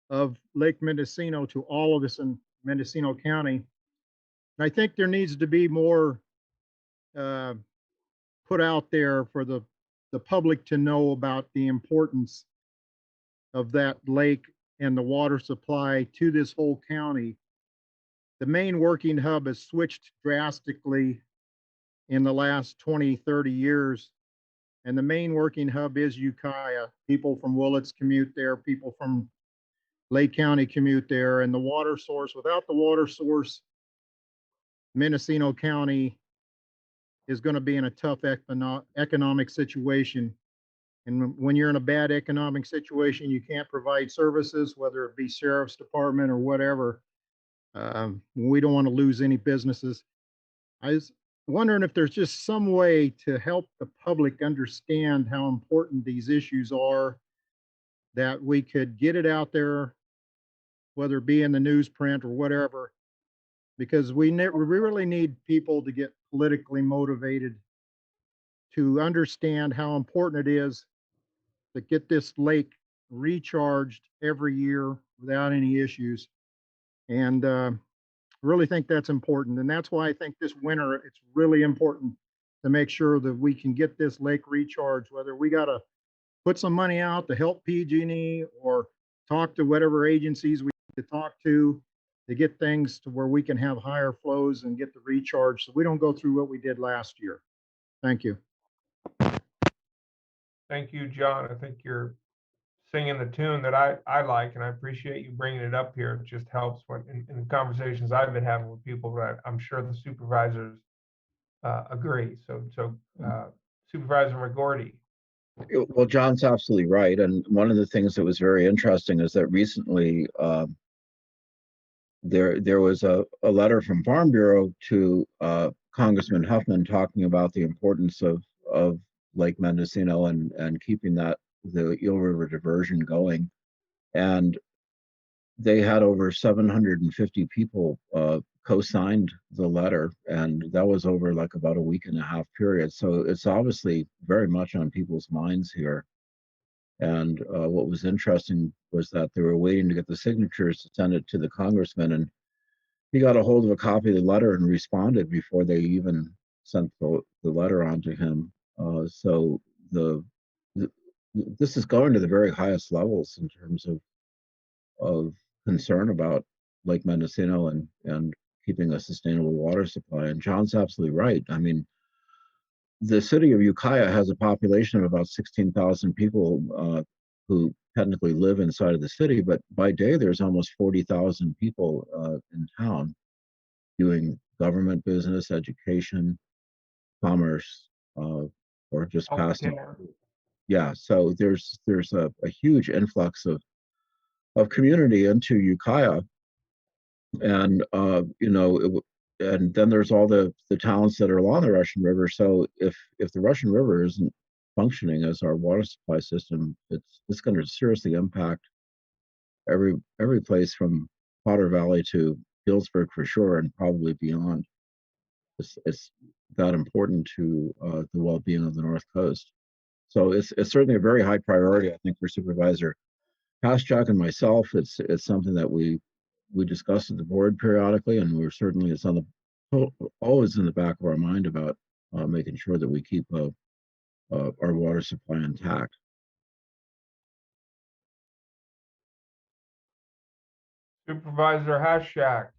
of Lake Mendocino to all of us in Mendocino County. And I think there needs to be more put out there for the public to know about the importance of that lake and the water supply to this whole county. The main working hub has switched drastically in the last 20, 30 years. And the main working hub is Ukiah. People from Willits commute there, people from Lake County commute there, and the water source, without the water source, Mendocino County is going to be in a tough economic situation. And when you're in a bad economic situation, you can't provide services, whether it be sheriff's department or whatever. We don't want to lose any businesses. I was wondering if there's just some way to help the public understand how important these issues are, that we could get it out there, whether it be in the newsprint or whatever, because we really need people to get politically motivated to understand how important it is to get this lake recharged every year without any issues. And really think that's important. And that's why I think this winter, it's really important to make sure that we can get this lake recharged, whether we got to put some money out to help PG&E or talk to whatever agencies we need to talk to get things to where we can have higher flows and get the recharge so we don't go through what we did last year. Thank you. Thank you, John. I think you're singing the tune that I like, and I appreciate you bringing it up here. It just helps when in the conversations I've been having with people, that I'm sure the supervisors agree. So Supervisor McGordy. Well, John's absolutely right. And one of the things that was very interesting is that recently there was a letter from Farm Bureau to Congressman Huffman talking about the importance of Lake Mendocino and keeping the Eel River diversion going. And they had over 750 people co-signed the letter, and that was over like about a week and a half period. So it's obviously very much on people's minds here. And what was interesting was that they were waiting to get the signatures to send it to the congressman, and he got a hold of a copy of the letter and responded before they even sent the letter on to him. So this is going to the very highest levels in terms of concern about Lake Mendocino and keeping a sustainable water supply. And John's absolutely right. I mean, the city of Ukiah has a population of about 16,000 people who technically live inside of the city, but by day there's almost 40,000 people in town doing government business, education, commerce, or just passing. Yeah, so there's a huge influx of community into Ukiah, and and then there's all the towns that are along the Russian River. So if the Russian River isn't functioning as our water supply system, it's going to seriously impact every place from Potter Valley to Pillsbury for sure, and probably beyond. It's that important to the well-being of the North Coast. So it's certainly a very high priority, I think, for Supervisor Paschak and myself. It's something that we discuss at the board periodically, and we're certainly, it's on the always in the back of our mind about making sure that we keep our water supply intact. Supervisor Hashak.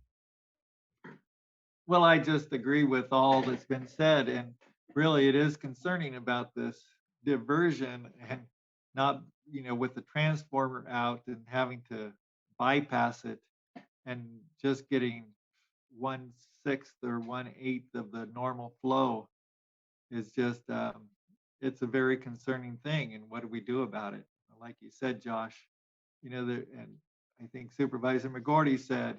Well, I just agree with all that's been said, and really it is concerning about this diversion and not, with the transformer out and having to bypass it and just getting 1/6 or 1/8 of the normal flow is just, it's a very concerning thing. And what do we do about it? Like you said, Josh, and I think Supervisor McGordy said,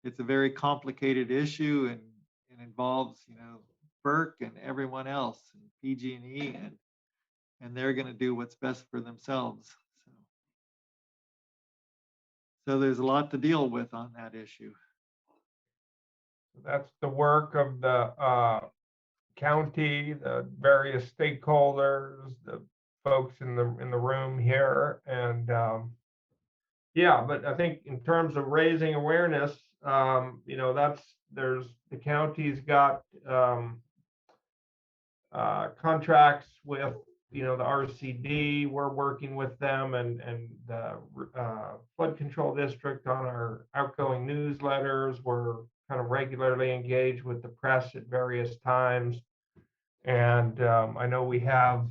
it's a very complicated issue, and it involves, FERC and everyone else, and PG&E, and they're going to do what's best for themselves. So there's a lot to deal with on that issue. That's the work of the county, the various stakeholders, the folks in the room here, and yeah. But I think in terms of raising awareness, there's the county's got contracts with the RCD. We're working with them and the flood control district on our outgoing newsletters. We're kind of regularly engaged with the press at various times. And I know we have,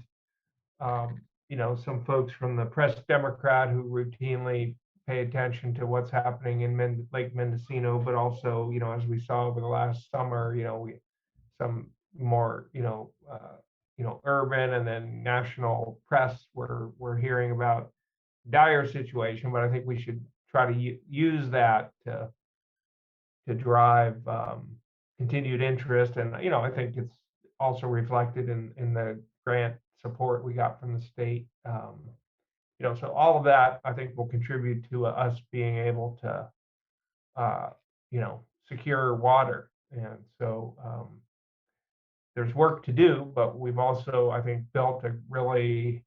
some folks from the Press Democrat who routinely pay attention to what's happening in Lake Mendocino, but also, as we saw over the last summer, some more, urban and then national press, we're hearing about dire situation. But I think we should try to use that to drive continued interest. And, I think it's also reflected in the grant support we got from the state. So all of that, I think, will contribute to us being able to, secure water. And so there's work to do, but we've also, I think, built a really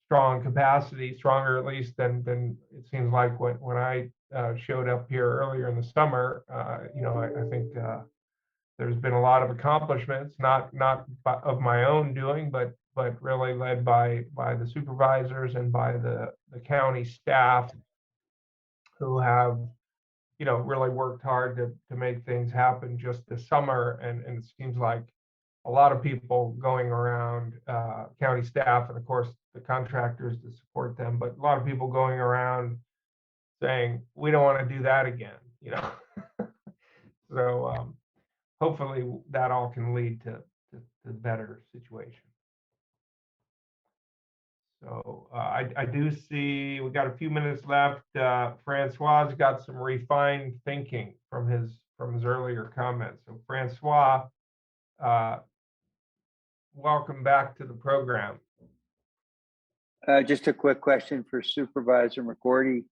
strong capacity, stronger at least than it seems like when I showed up here earlier in the summer. I think there's been a lot of accomplishments, not of my own doing, but really led by the supervisors and by the county staff, who have really worked hard to make things happen just this summer. And it seems like a lot of people going around, county staff, and of course the contractors to support them, but a lot of people going around saying, we don't want to do that again. So hopefully that all can lead to better situation. So I do see we got a few minutes left. Francois's got some refined thinking from his earlier comments. So Francois, welcome back to the program. Just a quick question for Supervisor McGordy.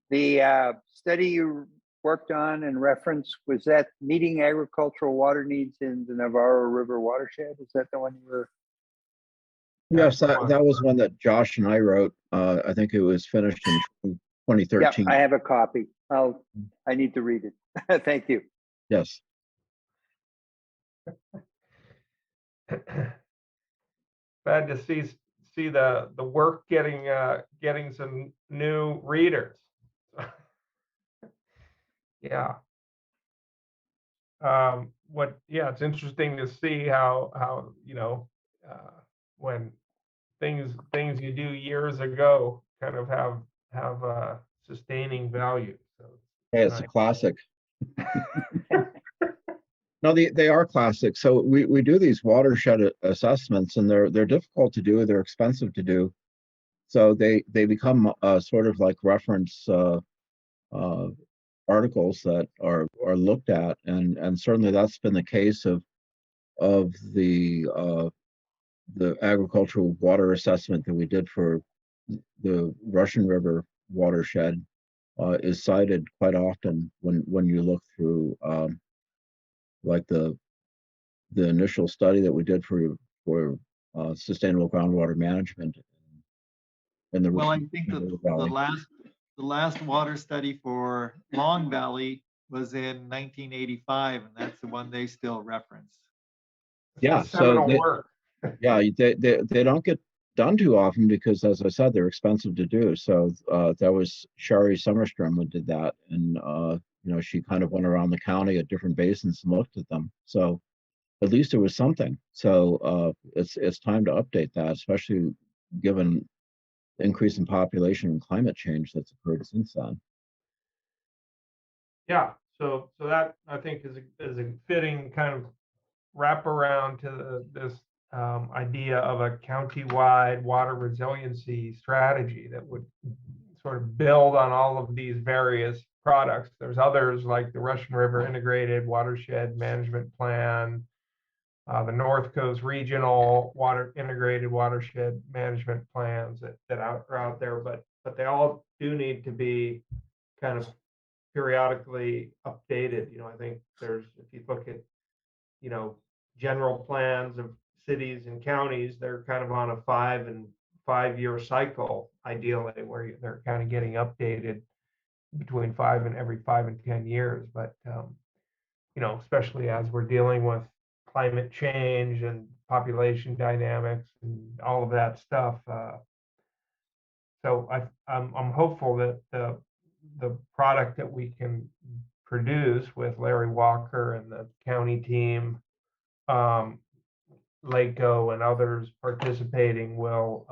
The study you worked on and referenced, was that meeting agricultural water needs in the Navarro River watershed? Is that the one you were? Yes, that was one that Josh and I wrote. I think it was finished in 2013. Yeah, I have a copy. I need to read it. Thank you. Yes. Glad to see the work getting some new readers. Yeah. It's interesting to see how when things you do years ago kind of have a sustaining value. So hey, it's nice. A classic. No, they are classic. So we do these watershed assessments, and they're difficult to do. They're expensive to do. So they become sort of like reference articles that are looked at, and certainly that's been the case of the the agricultural water assessment that we did for the Russian River watershed is cited quite often when you look through like the initial study that we did for sustainable groundwater management in the Well, I think that River the Valley. last water study for Long Valley was in 1985, and that's the one they still reference. Yeah, The so seminal work. yeah, they don't get done too often because, as I said, they're expensive to do. So that was Shari Summerstrom who did that, and you know, she kind of went around the county at different basins and looked at them. So at least it was something. So it's time to update that, especially given the increase in population and climate change that's occurred since then. Yeah, so that I think is a fitting kind of wrap around to this idea of a county-wide water resiliency strategy that would sort of build on all of these various products. There's others like the Russian River Integrated Watershed Management Plan, the North Coast Regional Integrated Watershed Management Plans that are out there, but they all do need to be kind of periodically updated. You know, I think there's, if you look at, you know, general plans of cities and counties, they're kind of on a 5-year cycle, ideally, where they're kind of getting updated between every 5 and 10 years. But you know, especially as we're dealing with climate change and population dynamics and all of that stuff. So I'm hopeful that the product that we can produce with Larry Walker and the county team, LACO and others participating will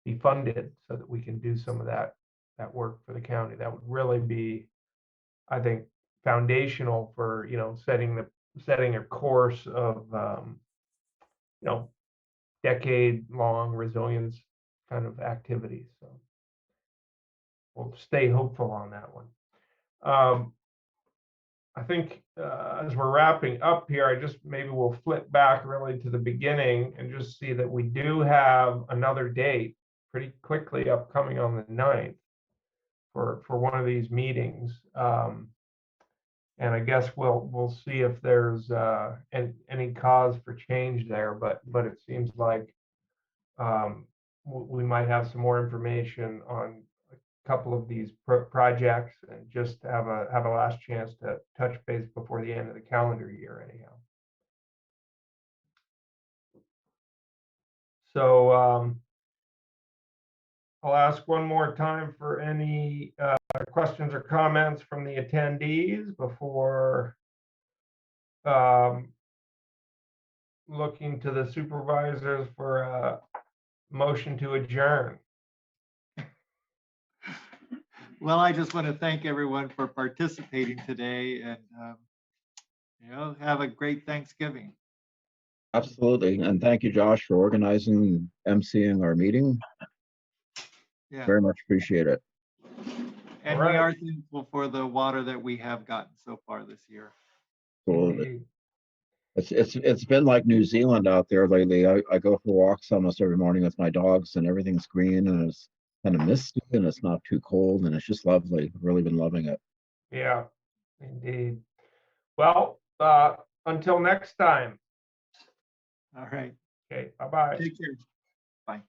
be funded so that we can do some of that work for the county. That would really be, I think, foundational for, you know, setting a course of you know, decade-long resilience kind of activities. So we'll stay hopeful on that one. I think as we're wrapping up here, maybe we'll flip back really to the beginning and just see that we do have another date pretty quickly upcoming on the 9th for one of these meetings. And I guess we'll see if there's any cause for change there, but it seems like we might have some more information on a couple of these projects, and just have a last chance to touch base before the end of the calendar year anyhow. So I'll ask one more time for any questions or comments from the attendees before looking to the supervisors for a motion to adjourn. Well, I just want to thank everyone for participating today, and you know, have a great Thanksgiving. Absolutely, and thank you, Josh, for organizing and emceeing our meeting. Yeah. Very much appreciate it. And we are thankful for the water that we have gotten so far this year. Absolutely. It's been like New Zealand out there lately. I go for walks almost every morning with my dogs, and everything's green, and it's kind of misty, and it's not too cold, and it's just lovely. I've really been loving it. Yeah, indeed. Well, until next time. All right. Okay, bye-bye. Take care. Bye.